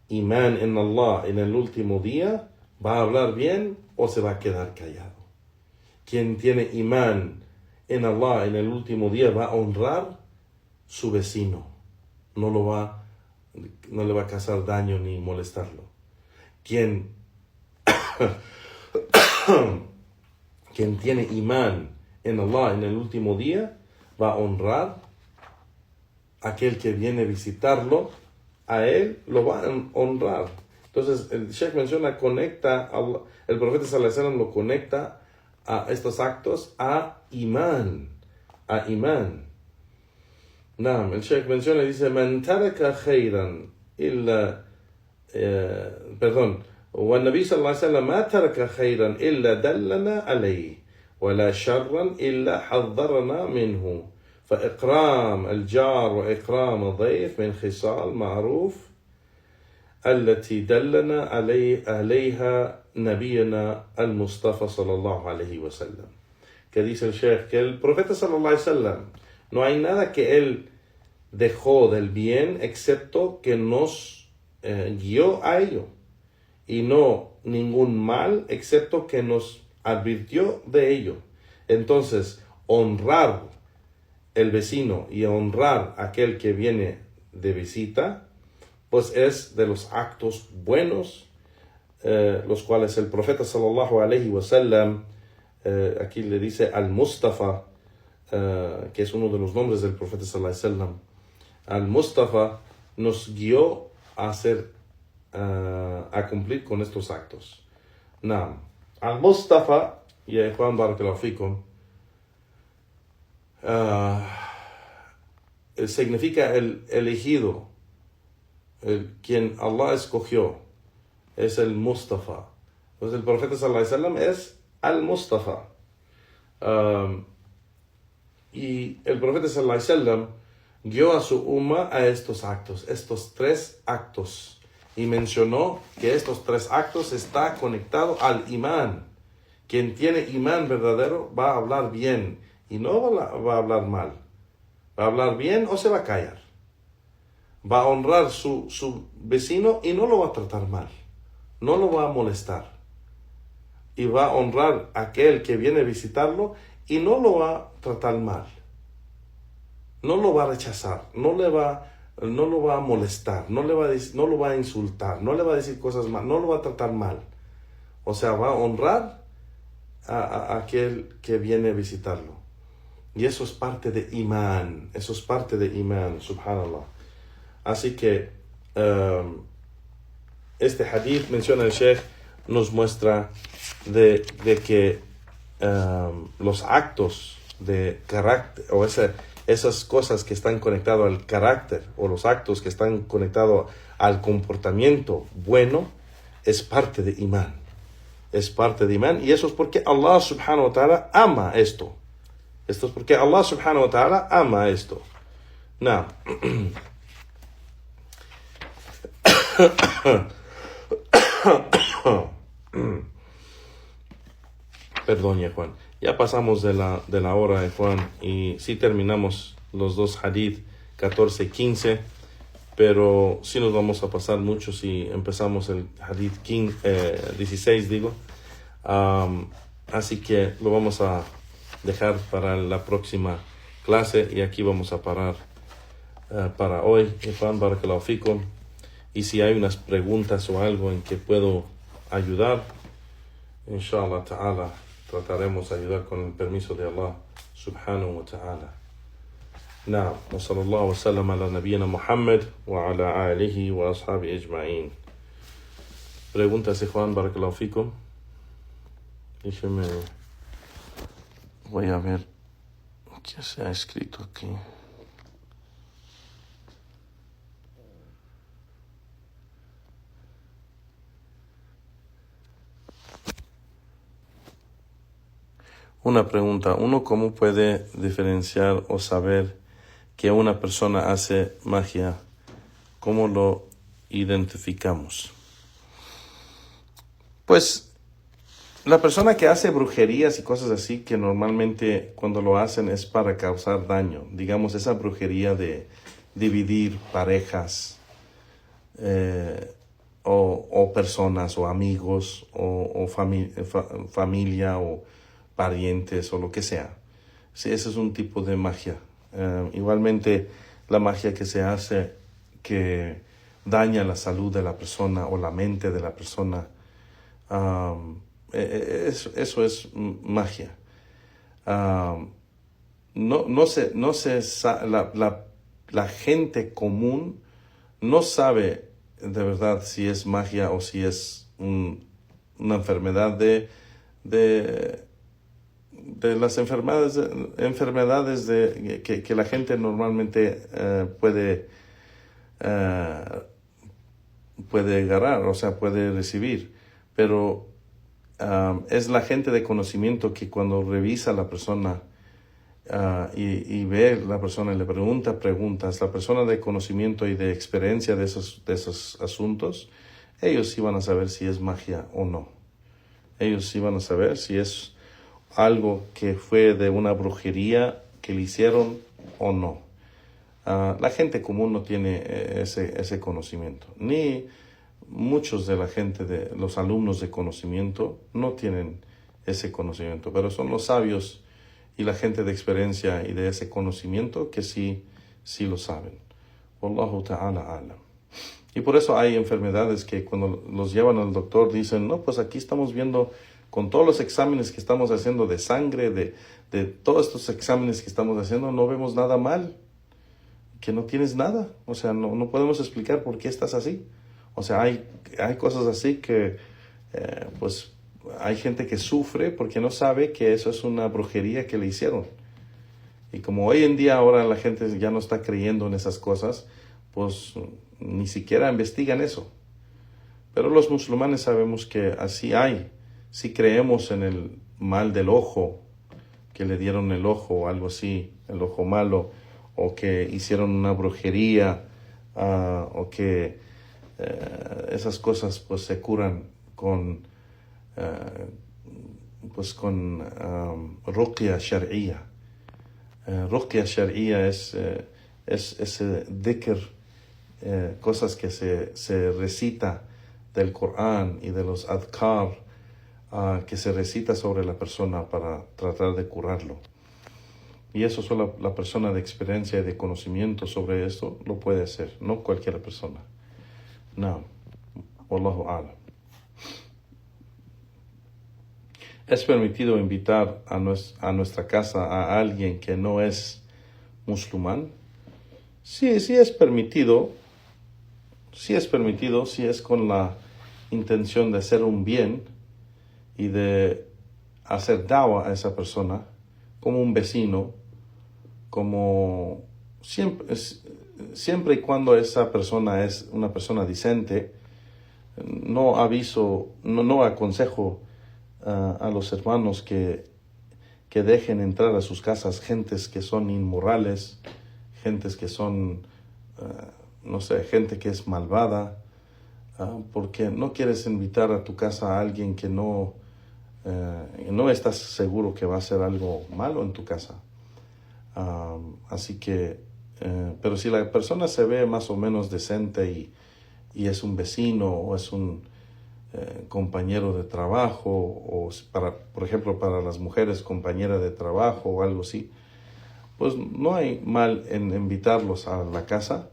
Speaker 2: imán en Allah en el último día va a hablar bien o se va a quedar callado. Quien tiene imán en Allah en el último día va a honrar su vecino. No le va a causar daño ni molestarlo. Quien tiene imán en Allah en el último día va a honrar a aquel que viene a visitarlo. A él lo va a honrar. Entonces el Sheikh menciona, el profeta sallallahu alaihi wasallam lo conecta a estos actos a imán. El Sheikh menciona, dice, man taraka khayran illa والنبي صلى الله عليه وسلم ما ترك خيرا إلا دلنا عليه ولا شرا إلا حذرنا منه فإكرام الجار وإكرام الضيف من خصال معروف التي دلنا عليها نبينا المصطفى صلى الله عليه وسلم. Que dice el Sheikh que el profeta sallallahu alaihi wasallam, no hay nada que él dejó del bien excepto que nos guió a ello, y no ningún mal excepto que nos advirtió de ello. Entonces, honrar el vecino y honrar a aquel que viene de visita, pues es de los actos buenos, los cuales el profeta sallallahu alaihi wasallam, aquí le dice al-Mustafa, que es uno de los nombres del profeta sallallahu alaihi wasallam. Al-Mustafa nos guió a cumplir con estos actos. Al-Mustafa, y Juan Barakallahu Fikum, significa el elegido, quien Allah escogió, es el Mustafa. Entonces el profeta sallallahu alaihi wasallam es al-Mustafa. Y el profeta sallallahu alaihi wasallam guió a su umma a estos actos, estos tres actos, y mencionó que estos tres actos está conectado al imán. Quien tiene imán verdadero va a hablar bien y no va a hablar mal. Va a hablar bien o se va a callar. Va a honrar su vecino y no lo va a tratar mal. No lo va a molestar. Y va a honrar a aquel que viene a visitarlo y no lo va a tratar mal. No lo va a rechazar. No lo va a molestar. No lo va a insultar. No le va a decir cosas mal. No lo va a tratar mal. O sea, va a honrar a aquel que viene a visitarlo. Y eso es parte de imán. Eso es parte de imán, subhanallah. Así que este hadith, menciona el Sheikh, nos muestra de que los actos de carácter, o esas cosas que están conectadas al carácter, o los actos que están conectados al comportamiento bueno, es parte de imán. Es parte de imán, y eso es porque Allah subhanahu wa ta'ala ama esto. Esto es porque Allah subhanahu wa ta'ala ama esto. Now, perdón, ya Juan. Ya pasamos de la hora, Juan, y sí terminamos los dos hadith 14 y 15, pero sí nos vamos a pasar mucho si empezamos el hadith 16, digo. Así que lo vamos a dejar para la próxima clase y aquí vamos a parar para hoy. Juan, barakallahu fikum. Y si hay unas preguntas o algo en que puedo ayudar, inshallah ta'ala, trataremos de ayudar con el permiso de Allah subhanahu wa ta'ala. Na'am, wa sallallahu wa sallam ala nabiyyina Muhammad wa ala alihi wa ashabi ajma'in. Preguntas de Juan, barakallahu fikum. Déjeme, voy a ver qué se ha escrito aquí. Una pregunta, ¿uno cómo puede diferenciar o saber que una persona hace magia? ¿Cómo lo identificamos? Pues la persona que hace brujerías y cosas así, que normalmente cuando lo hacen es para causar daño. Digamos, esa brujería de dividir parejas o personas o amigos o familia o parientes o lo que sea. Sí, ese es un tipo de magia. Igualmente, la magia que se hace que daña la salud de la persona o la mente de la persona, eso es magia. La gente común no sabe de verdad si es magia o si es una enfermedad de las enfermedades que la gente normalmente puede agarrar, o sea, puede recibir. Pero es la gente de conocimiento que cuando revisa a la persona y ve a la persona y le pregunta preguntas, la persona de conocimiento y de experiencia de esos asuntos, ellos sí van a saber si es magia o no. Ellos sí van a saber si es algo que fue de una brujería que le hicieron o no. La gente común no tiene ese conocimiento, ni muchos de la gente, de los alumnos de conocimiento, no tienen ese conocimiento, pero son los sabios y la gente de experiencia y de ese conocimiento que sí lo saben. Wallahu ta'ala alam. Y por eso hay enfermedades que cuando los llevan al doctor dicen, no, pues aquí estamos viendo con todos los exámenes que estamos haciendo de sangre, de todos estos exámenes que estamos haciendo, no vemos nada mal, que no tienes nada. O sea, no podemos explicar por qué estás así. O sea, hay cosas así que, pues, hay gente que sufre porque no sabe que eso es una brujería que le hicieron. Y como hoy en día ahora la gente ya no está creyendo en esas cosas, pues ni siquiera investigan eso. Pero los musulmanes sabemos que así hay. Si creemos en el mal del ojo, que le dieron el ojo o algo así, el ojo malo, o que hicieron una brujería, o que esas cosas pues se curan con ruqya shar'iyya. Ruqya shar'iyya es ese dhikr, cosas que se recita del Corán y de los adhkar, que se recita sobre la persona para tratar de curarlo. Y eso solo la persona de experiencia y de conocimiento sobre esto lo puede hacer, no cualquier persona. No. Wallahu a'lam. ¿Es permitido invitar a nuestra casa a alguien que no es musulmán? Sí es permitido. Sí es permitido, si es con la intención de hacer un bien y de hacer dawa a esa persona, como un vecino, como siempre y cuando esa persona es una persona decente. No aconsejo a los hermanos que dejen entrar a sus casas gentes que son inmorales, gentes que son, no sé, gente que es malvada, porque no quieres invitar a tu casa a alguien que no estás seguro que va a hacer algo malo en tu casa. Así que, pero si la persona se ve más o menos decente y es un vecino o es un compañero de trabajo, o por ejemplo, para las mujeres, compañera de trabajo o algo así, pues no hay mal en invitarlos a la casa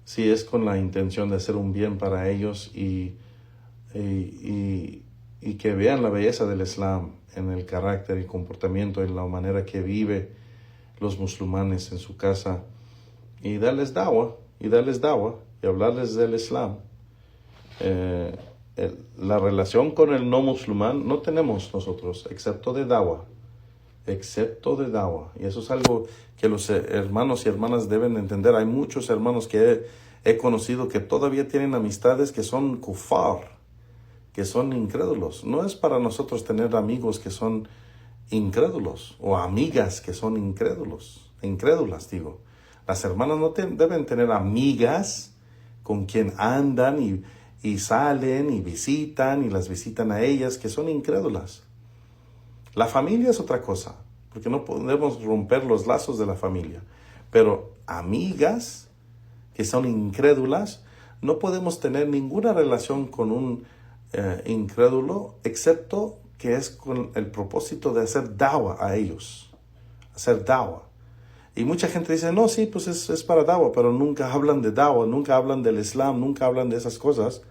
Speaker 2: si es con la intención de hacer un bien para ellos y que vean la belleza del Islam en el carácter y comportamiento, en la manera que vive los musulmanes en su casa, y darles dawa y hablarles del Islam. La relación con el no musulmán no tenemos nosotros, excepto de dawa. Y eso es algo que los hermanos y hermanas deben entender. Hay muchos hermanos que he conocido que todavía tienen amistades que son kufar, que son incrédulos. No es para nosotros tener amigos que son incrédulos o amigas que son incrédulas, digo. Las hermanas no deben tener amigas con quien andan y salen y visitan y las visitan a ellas que son incrédulas. La familia es otra cosa, porque no podemos romper los lazos de la familia. Pero amigas que son incrédulas, no podemos tener ninguna relación con un incrédulo, excepto que es con el propósito de hacer dawa a ellos. Hacer dawa. Y mucha gente dice, no, sí, pues es para dawa, pero nunca hablan de dawa, nunca hablan del Islam, nunca hablan de esas cosas.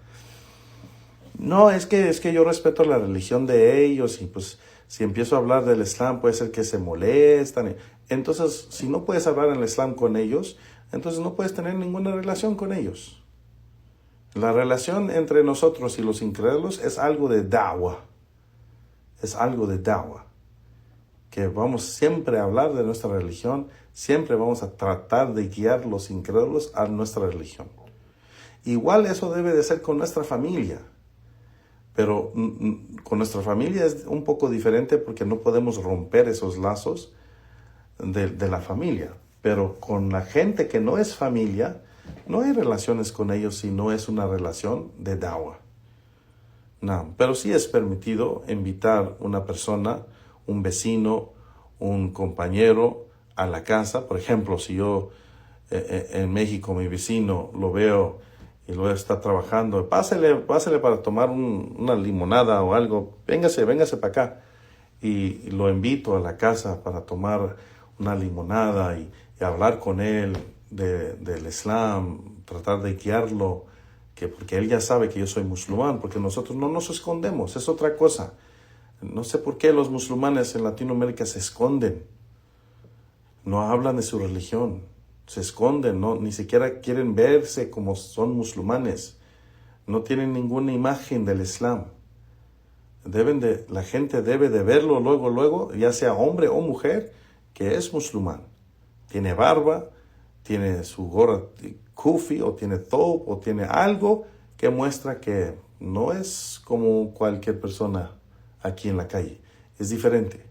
Speaker 2: No, es que yo respeto la religión de ellos y pues si empiezo a hablar del Islam puede ser que se molestan. Entonces, si no puedes hablar en el Islam con ellos, entonces no puedes tener ninguna relación con ellos. La relación entre nosotros y los incrédulos es algo de da'wah. Es algo de da'wah. Que vamos siempre a hablar de nuestra religión, siempre vamos a tratar de guiar los incrédulos a nuestra religión. Igual eso debe de ser con nuestra familia. Pero con nuestra familia es un poco diferente porque no podemos romper esos lazos de la familia. Pero con la gente que no es familia, no hay relaciones con ellos si no es una relación de da'wah. No, pero sí es permitido invitar una persona, un vecino, un compañero a la casa. Por ejemplo, si yo en México mi vecino lo veo y luego está trabajando, pásele para tomar una limonada o algo, véngase para acá. Y lo invito a la casa para tomar una limonada y hablar con él del Islam, tratar de guiarlo, porque él ya sabe que yo soy musulmán, porque nosotros no nos escondemos, es otra cosa. No sé por qué los musulmanes en Latinoamérica se esconden, no hablan de su religión, se esconden, ni siquiera quieren verse como son musulmanes, no tienen ninguna imagen del Islam. La gente debe de verlo luego, ya sea hombre o mujer, que es musulmán. Tiene barba, tiene su gorra kufi, o tiene thob, o tiene algo que muestra que no es como cualquier persona aquí en la calle. Es diferente.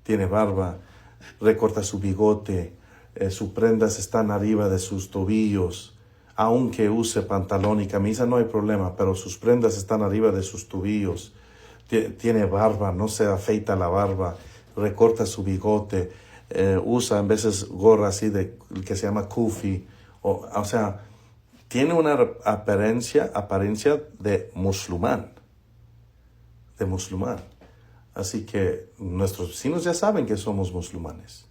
Speaker 2: Tiene barba, recorta su bigote, sus prendas están arriba de sus tobillos. Aunque use pantalón y camisa no hay problema, pero sus prendas están arriba de sus tobillos. Tiene barba, no se afeita la barba, recorta su bigote, usa en veces gorra así que se llama kufi, o sea, tiene una apariencia de musulmán, Así que nuestros vecinos ya saben que somos musulmanes.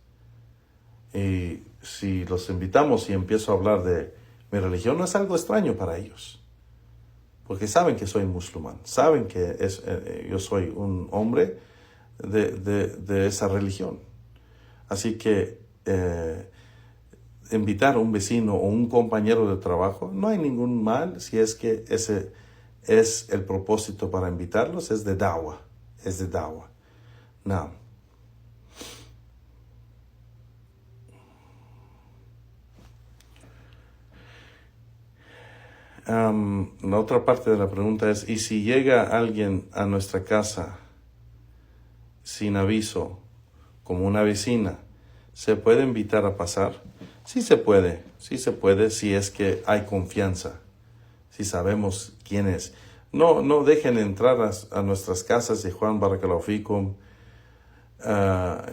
Speaker 2: Y si los invitamos y empiezo a hablar de mi religión, no es algo extraño para ellos. Porque saben que soy musulmán, saben que yo soy un hombre de esa religión. Así que invitar a un vecino o un compañero de trabajo, no hay ningún mal si es que ese es el propósito para invitarlos, es de da'wah. No. La otra parte de la pregunta es, ¿y si llega alguien a nuestra casa sin aviso, como una vecina, se puede invitar a pasar? sí se puede si es que hay confianza, si sabemos quién es. No dejen entrar a nuestras casas, de Juan Barakallahu Fikum,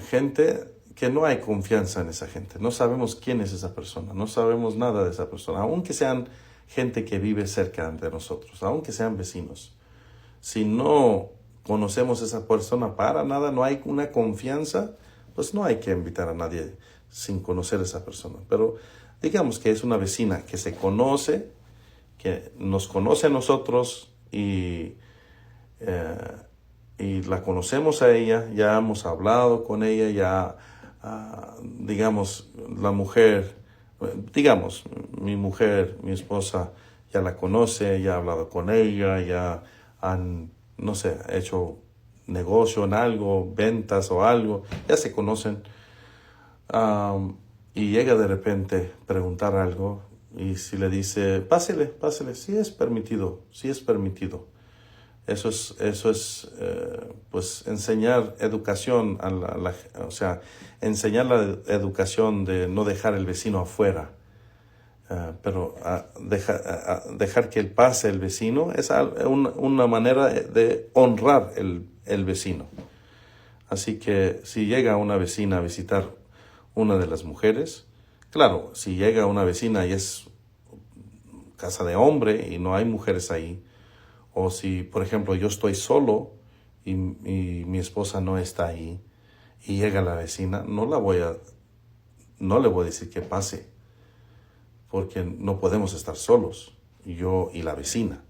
Speaker 2: gente que no hay confianza en esa gente. No sabemos quién es esa persona, no sabemos nada de esa persona, aunque sean gente que vive cerca de nosotros, aunque sean vecinos. Si no conocemos a esa persona para nada, no hay una confianza, pues no hay que invitar a nadie sin conocer a esa persona. Pero digamos que es una vecina que se conoce, que nos conoce a nosotros y la conocemos a ella, ya hemos hablado con ella, ya, digamos, la mujer, digamos, mi esposa ya la conoce, ya ha hablado con ella, ya han, no sé, hecho negocio en algo, ventas o algo, ya se conocen. Y llega de repente a preguntar algo y si le dice, pásele, sí es permitido. Eso es pues enseñar educación o sea, enseñar la educación de no dejar el vecino afuera. Pero dejar que pase el vecino es una manera de honrar el vecino. Así que si llega una vecina a visitar una de las mujeres, claro, si llega una vecina y es casa de hombre y no hay mujeres ahí, o si, por ejemplo, yo estoy solo y mi esposa no está ahí y llega la vecina, no le voy a decir que pase, porque no podemos estar solos, yo y la vecina.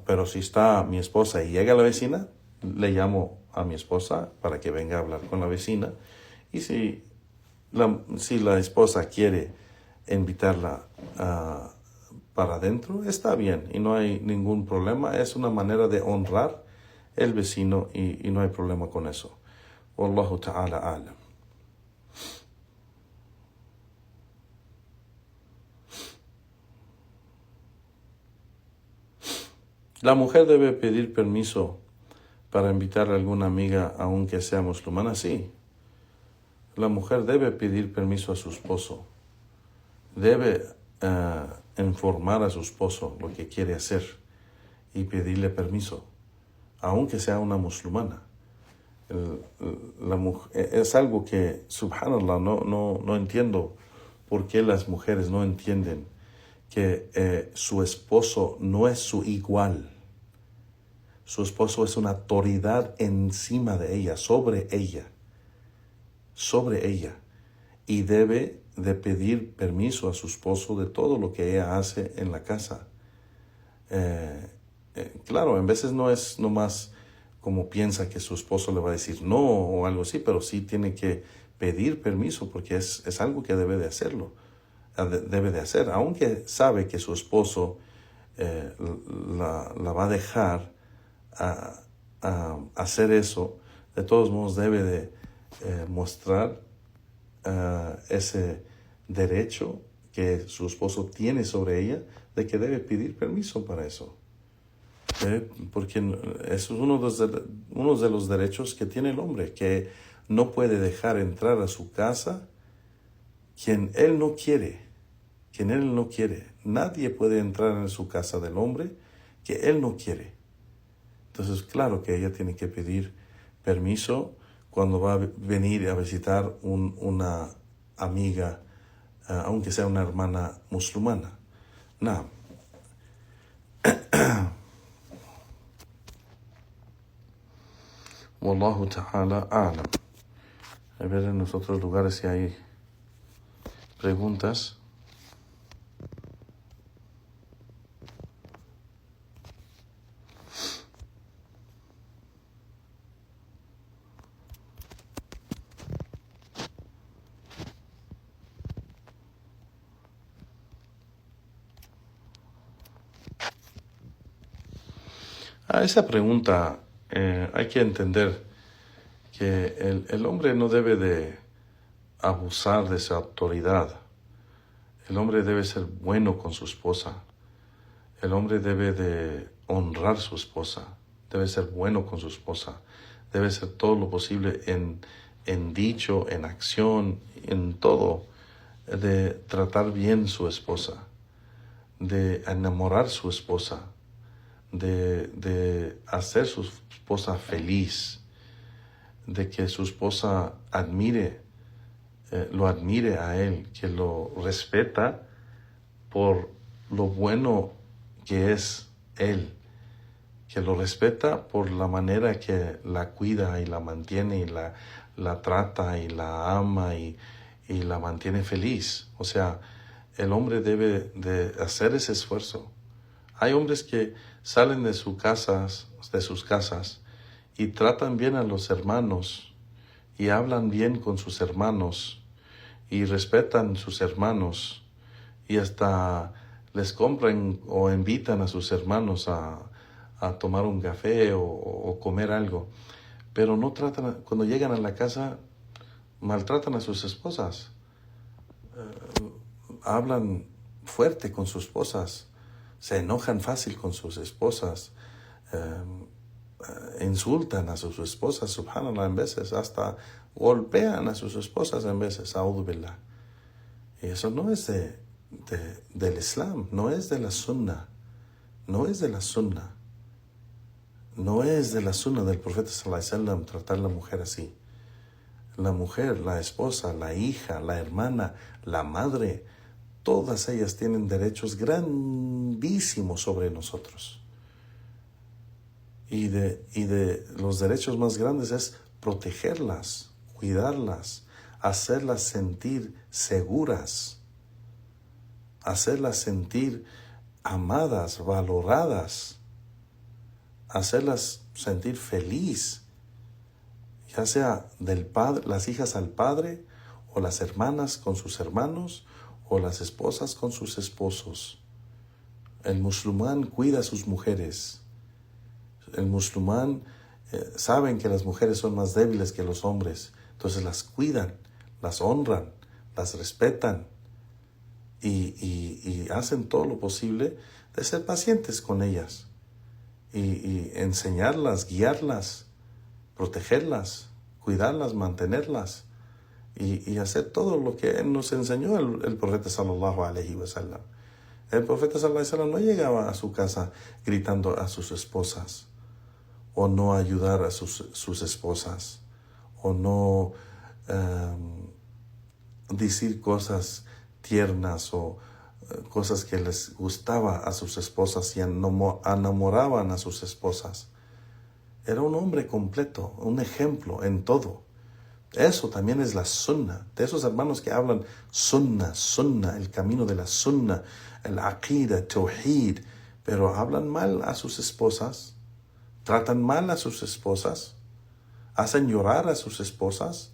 Speaker 2: Pero si está mi esposa y llega la vecina, le llamo a mi esposa para que venga a hablar con la vecina. Y si la esposa quiere invitarla para adentro, está bien y no hay ningún problema. Es una manera de honrar el vecino y no hay problema con eso. Wallahu ta'ala a'lam. La mujer debe pedir permiso para invitar a alguna amiga, aunque sea musulmana, sí. La mujer debe pedir permiso a su esposo. Debe informar a su esposo lo que quiere hacer y pedirle permiso, aunque sea una musulmana. La mujer, es algo que, subhanallah, no entiendo por qué las mujeres no entienden que su esposo no es su igual. Su esposo es una autoridad encima de ella, sobre ella, y debe de pedir permiso a su esposo de todo lo que ella hace en la casa. Claro, en veces no es nomás como piensa que su esposo le va a decir no o algo así, pero sí tiene que pedir permiso porque es algo que debe de hacerlo. Debe de hacer, aunque sabe que su esposo la va a dejar a hacer eso, de todos modos debe de mostrar ese derecho que su esposo tiene sobre ella, de que debe pedir permiso para eso. Porque eso es uno de los derechos que tiene el hombre, que no puede dejar entrar a su casa quien él no quiere. Nadie puede entrar en su casa del hombre que él no quiere. Entonces, claro que ella tiene que pedir permiso cuando va a venir a visitar una amiga, aunque sea una hermana musulmana. No. Wallahu ta'ala a'lam. A ver en los otros lugares si hay preguntas. A esa pregunta hay que entender que el hombre no debe de abusar de su autoridad. El hombre debe ser bueno con su esposa. El hombre debe de honrar a su esposa. Debe ser bueno con su esposa. Debe ser todo lo posible en dicho, en acción, en todo. de tratar bien su esposa, de enamorar su esposa, de hacer su esposa feliz, de que su esposa lo admire a él, que lo respeta por lo bueno que es él, que lo respeta por la manera que la cuida y la mantiene y la trata y la ama y la mantiene feliz. O sea, el hombre debe de hacer ese esfuerzo. Hay hombres que salen de sus casas y tratan bien a los hermanos y hablan bien con sus hermanos y respetan sus hermanos y hasta les compran o invitan a sus hermanos a tomar un café o comer algo. Pero no tratan, cuando llegan a la casa, maltratan a sus esposas. Hablan fuerte con sus esposas, se enojan fácil con sus esposas, insultan a sus esposas, subhanallah, en veces hasta golpean a sus esposas en veces, a'udhu billah. Y eso no es del Islam, no es de la Sunna, no es de la Sunna. No es de la Sunna del profeta sallallahu alaihi wasallam tratar a la mujer así. La mujer, la esposa, la hija, la hermana, la madre, todas ellas tienen derechos grandísimos sobre nosotros. Y de los derechos más grandes es protegerlas, cuidarlas, hacerlas sentir seguras, hacerlas sentir amadas, valoradas, hacerlas sentir feliz, ya sea del padre, las hijas al padre, o las hermanas con sus hermanos, o las esposas con sus esposos. El musulmán cuida a sus mujeres. El musulmán saben que las mujeres son más débiles que los hombres, entonces las cuidan, las honran, las respetan y hacen todo lo posible de ser pacientes con ellas y enseñarlas, guiarlas, protegerlas, cuidarlas, mantenerlas y hacer todo lo que nos enseñó el profeta sallallahu alaihi wasallam. El profeta sallallahu alaihi wasallam no llegaba a su casa gritando a sus esposas, o no ayudar a sus esposas, o no decir cosas tiernas o cosas que les gustaba a sus esposas y enamoraban a sus esposas. Era un hombre completo, un ejemplo en todo. Eso también es la sunna. De esos hermanos que hablan sunna, el camino de la sunna, el aqida, tawhid, pero hablan mal a sus esposas, tratan mal a sus esposas, hacen llorar a sus esposas,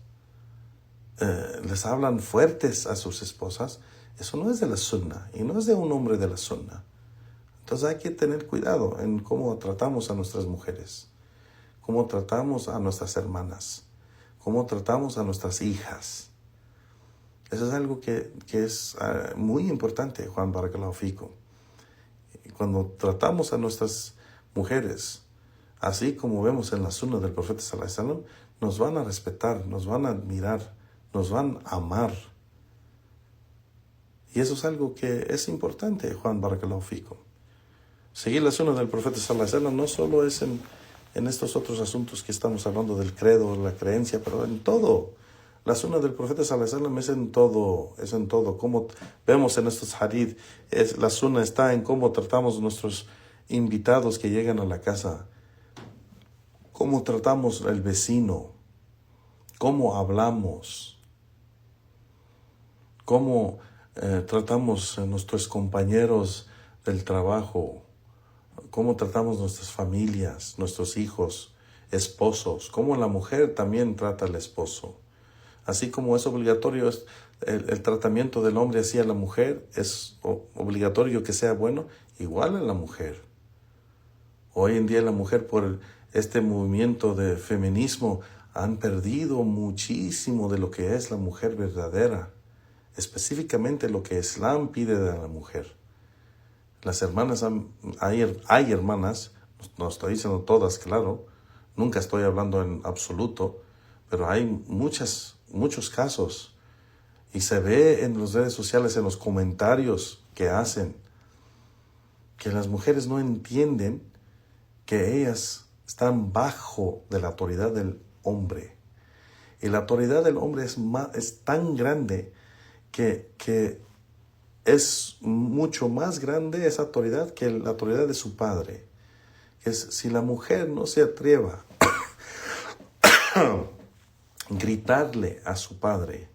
Speaker 2: les hablan fuertes a sus esposas. Eso no es de la sunna y no es de un hombre de la sunna. Entonces hay que tener cuidado en cómo tratamos a nuestras mujeres, cómo tratamos a nuestras hermanas, cómo tratamos a nuestras hijas. Eso es algo que es muy importante, Juan Barakallahu Fikum. Cuando tratamos a nuestras mujeres, así como vemos en la sunna del profeta sallallahu alaihi wasallam, nos van a respetar, nos van a admirar, nos van a amar. Y eso es algo que es importante, Juan Barakallahu Fikum. Seguir la sunna del profeta sallallahu alaihi wasallam no solo es en estos otros asuntos que estamos hablando del credo, la creencia, pero en todo. La sunna del profeta sallallahu alaihi wasallam es en todo. Como vemos en estos hadith, la sunna está en cómo tratamos a nuestros invitados que llegan a la casa, cómo tratamos al vecino, cómo hablamos, cómo tratamos a nuestros compañeros del trabajo, cómo tratamos nuestras familias, nuestros hijos, esposos, cómo la mujer también trata al esposo. Así como es obligatorio el tratamiento del hombre hacia la mujer, es obligatorio que sea bueno, igual a la mujer. Hoy en día la mujer, por este movimiento de feminismo, han perdido muchísimo de lo que es la mujer verdadera, específicamente lo que Islam pide de la mujer. Las hermanas, hay hermanas, no estoy diciendo todas, claro, nunca estoy hablando en absoluto, pero hay muchos casos Y se ve en las redes sociales, en los comentarios que hacen, que las mujeres no entienden que ellas están bajo de la autoridad del hombre. Y la autoridad del hombre es tan grande que es mucho más grande esa autoridad que la autoridad de su padre. Si la mujer no se atreva a gritarle a su padre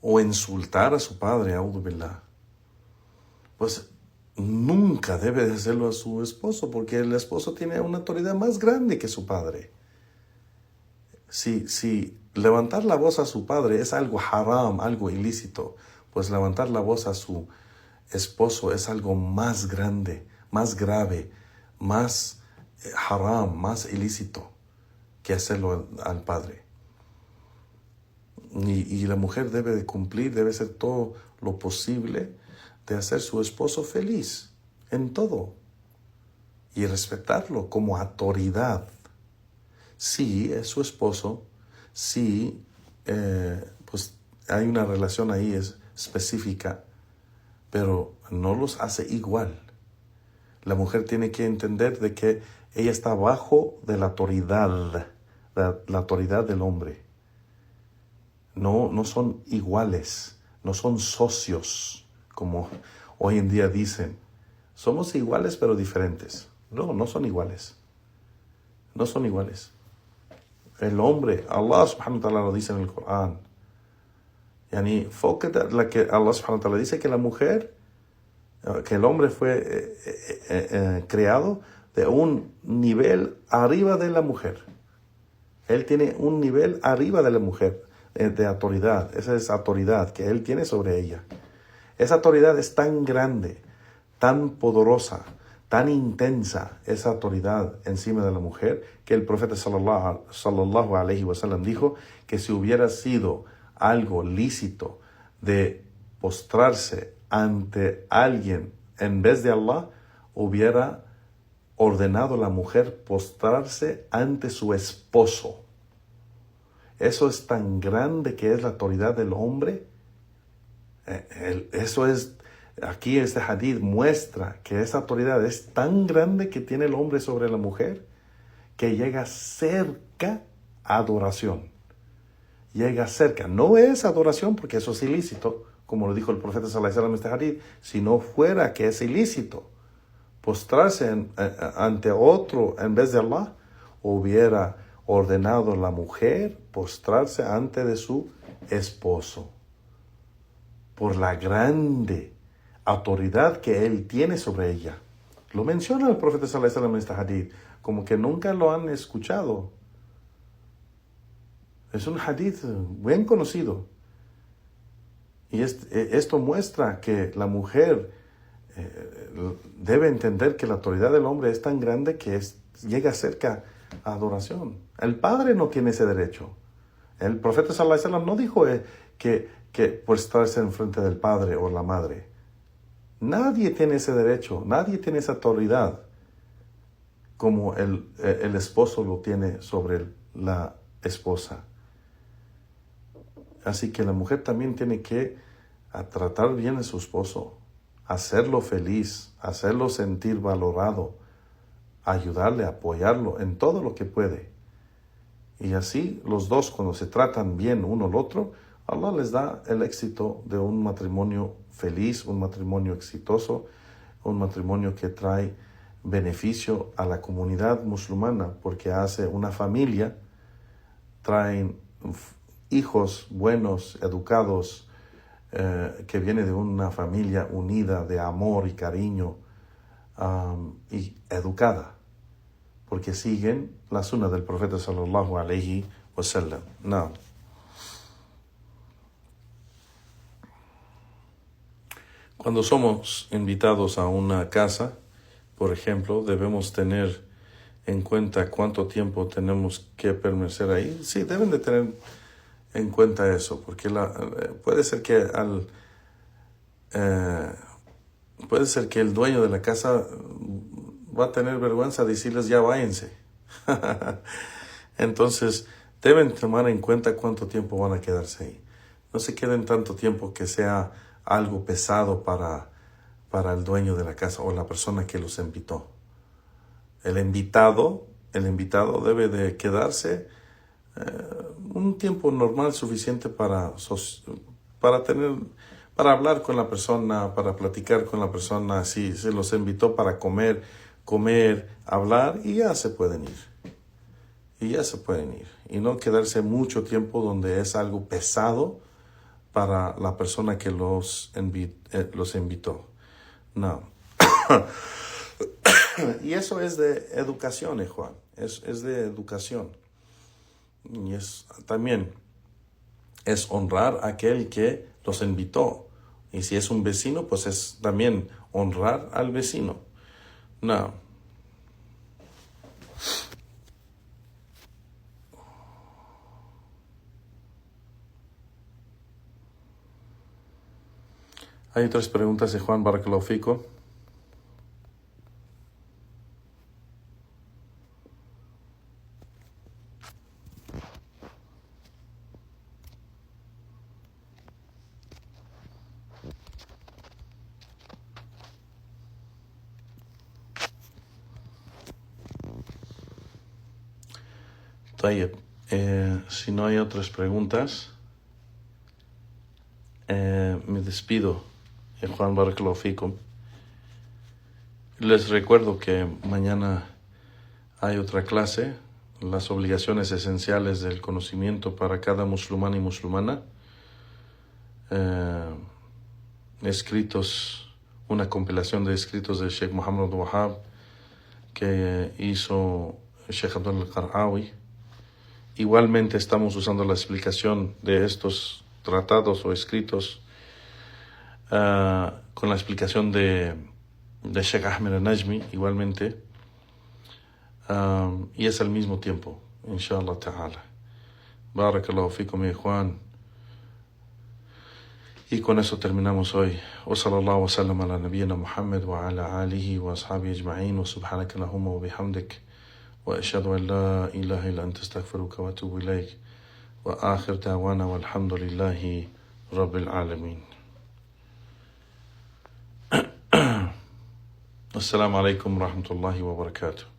Speaker 2: o insultar a su padre, a'udhu billah, pues nunca debe de hacerlo a su esposo, porque el esposo tiene una autoridad más grande que su padre. Si levantar la voz a su padre es algo haram, algo ilícito, pues levantar la voz a su esposo es algo más grande, más grave, más haram, más ilícito que hacerlo al padre. Y la mujer debe de cumplir, debe hacer todo lo posible de hacer su esposo feliz en todo y respetarlo como autoridad. Sí, es su esposo, sí, pues hay una relación ahí específica, pero no los hace igual. La mujer tiene que entender de que ella está bajo de la autoridad, la autoridad del hombre. No son iguales, no son socios, como hoy en día dicen. Somos iguales pero diferentes. No son iguales. No son iguales. El hombre, Allah subhanahu wa ta'ala lo dice en el Corán. Yani, la que Allah subhanahu wa ta'ala dice que la mujer, que el hombre fue creado de un nivel arriba de la mujer. Él tiene un nivel arriba de la mujer, de autoridad. Esa es autoridad que él tiene sobre ella. Esa autoridad es tan grande, tan poderosa, tan intensa, esa autoridad encima de la mujer, que el profeta sallallahu alaihi wasallam dijo que si hubiera sido algo lícito de postrarse ante alguien en vez de Allah, hubiera ordenado a la mujer postrarse ante su esposo. Eso es tan grande que es la autoridad del hombre. Aquí este hadith muestra que esa autoridad es tan grande que tiene el hombre sobre la mujer que llega cerca a adoración. Llega cerca. No es adoración porque eso es ilícito, como lo dijo el profeta sallallahu alaihi wasallam en este hadith. Si no fuera que es ilícito postrarse ante otro en vez de Allah, hubiera ordenado a la mujer postrarse ante de su esposo. Por la grande autoridad que él tiene sobre ella. Lo menciona el profeta sallallahu alaihi wasallam en este hadith, como que nunca lo han escuchado. Es un hadith bien conocido. Y esto muestra que la mujer debe entender que la autoridad del hombre es tan grande que llega cerca a adoración. El padre no tiene ese derecho. El profeta sallallahu alaihi wasallam no dijo que por estarse enfrente del padre o la madre. Nadie tiene ese derecho, nadie tiene esa autoridad como el esposo lo tiene sobre la esposa. Así que la mujer también tiene que tratar bien a su esposo, hacerlo feliz, hacerlo sentir valorado, ayudarle, apoyarlo en todo lo que puede. Y así los dos, cuando se tratan bien uno al otro, Allah les da el éxito de un matrimonio feliz, un matrimonio exitoso, un matrimonio que trae beneficio a la comunidad musulmana, porque hace una familia, traen hijos buenos, educados, que viene de una familia unida de amor y cariño y educada, porque siguen la sunna del profeta sallallahu alaihi wasallam. No. Cuando somos invitados a una casa, por ejemplo, debemos tener en cuenta cuánto tiempo tenemos que permanecer ahí. Sí, deben de tener en cuenta eso, porque puede ser que puede ser que el dueño de la casa va a tener vergüenza de decirles ya váyanse. Entonces, deben tomar en cuenta cuánto tiempo van a quedarse ahí. no se queden tanto tiempo que sea algo pesado para el dueño de la casa o la persona que los invitó. El invitado debe de quedarse un tiempo normal suficiente para hablar con la persona, para platicar con la persona. Si se los invitó para comer, hablar, y ya se pueden ir. Y no quedarse mucho tiempo donde es algo pesado para la persona que los invitó. No. Y eso es de educación, Juan. Es de educación. Y también es honrar a aquel que los invitó. Y si es un vecino, pues es también honrar al vecino. No. Hay otras preguntas de Juan Barakallahu Fikum. Si no hay otras preguntas, me despido. Juan Barakallahu Fikum. Les recuerdo que mañana hay otra clase, las obligaciones esenciales del conocimiento para cada musulmán y musulmana. Una compilación de escritos del Sheikh Muhammad Wahab que hizo el Sheikh Abdul Qaraawi. Igualmente estamos usando la explicación de estos tratados o escritos con la explicación de Sheikh Ahmed al-Najmi, igualmente, y es al mismo tiempo, inshallah ta'ala. Barakallahu fikum, mi Juan. Y con eso terminamos hoy. Wa sallallahu wa sallam ala nabiyyina Muhammad wa ala alihi wa ashabihi ajma'in, wa subhanaka Allahumma wa bihamdik, wa ashhadu an la ilaha illa anta astaghfiruka wa atubu ilayk, wa akhir da'wana walhamdulillahi rabbil alamin. Assalamu alaikum wa rahmatullahi wa barakatuh.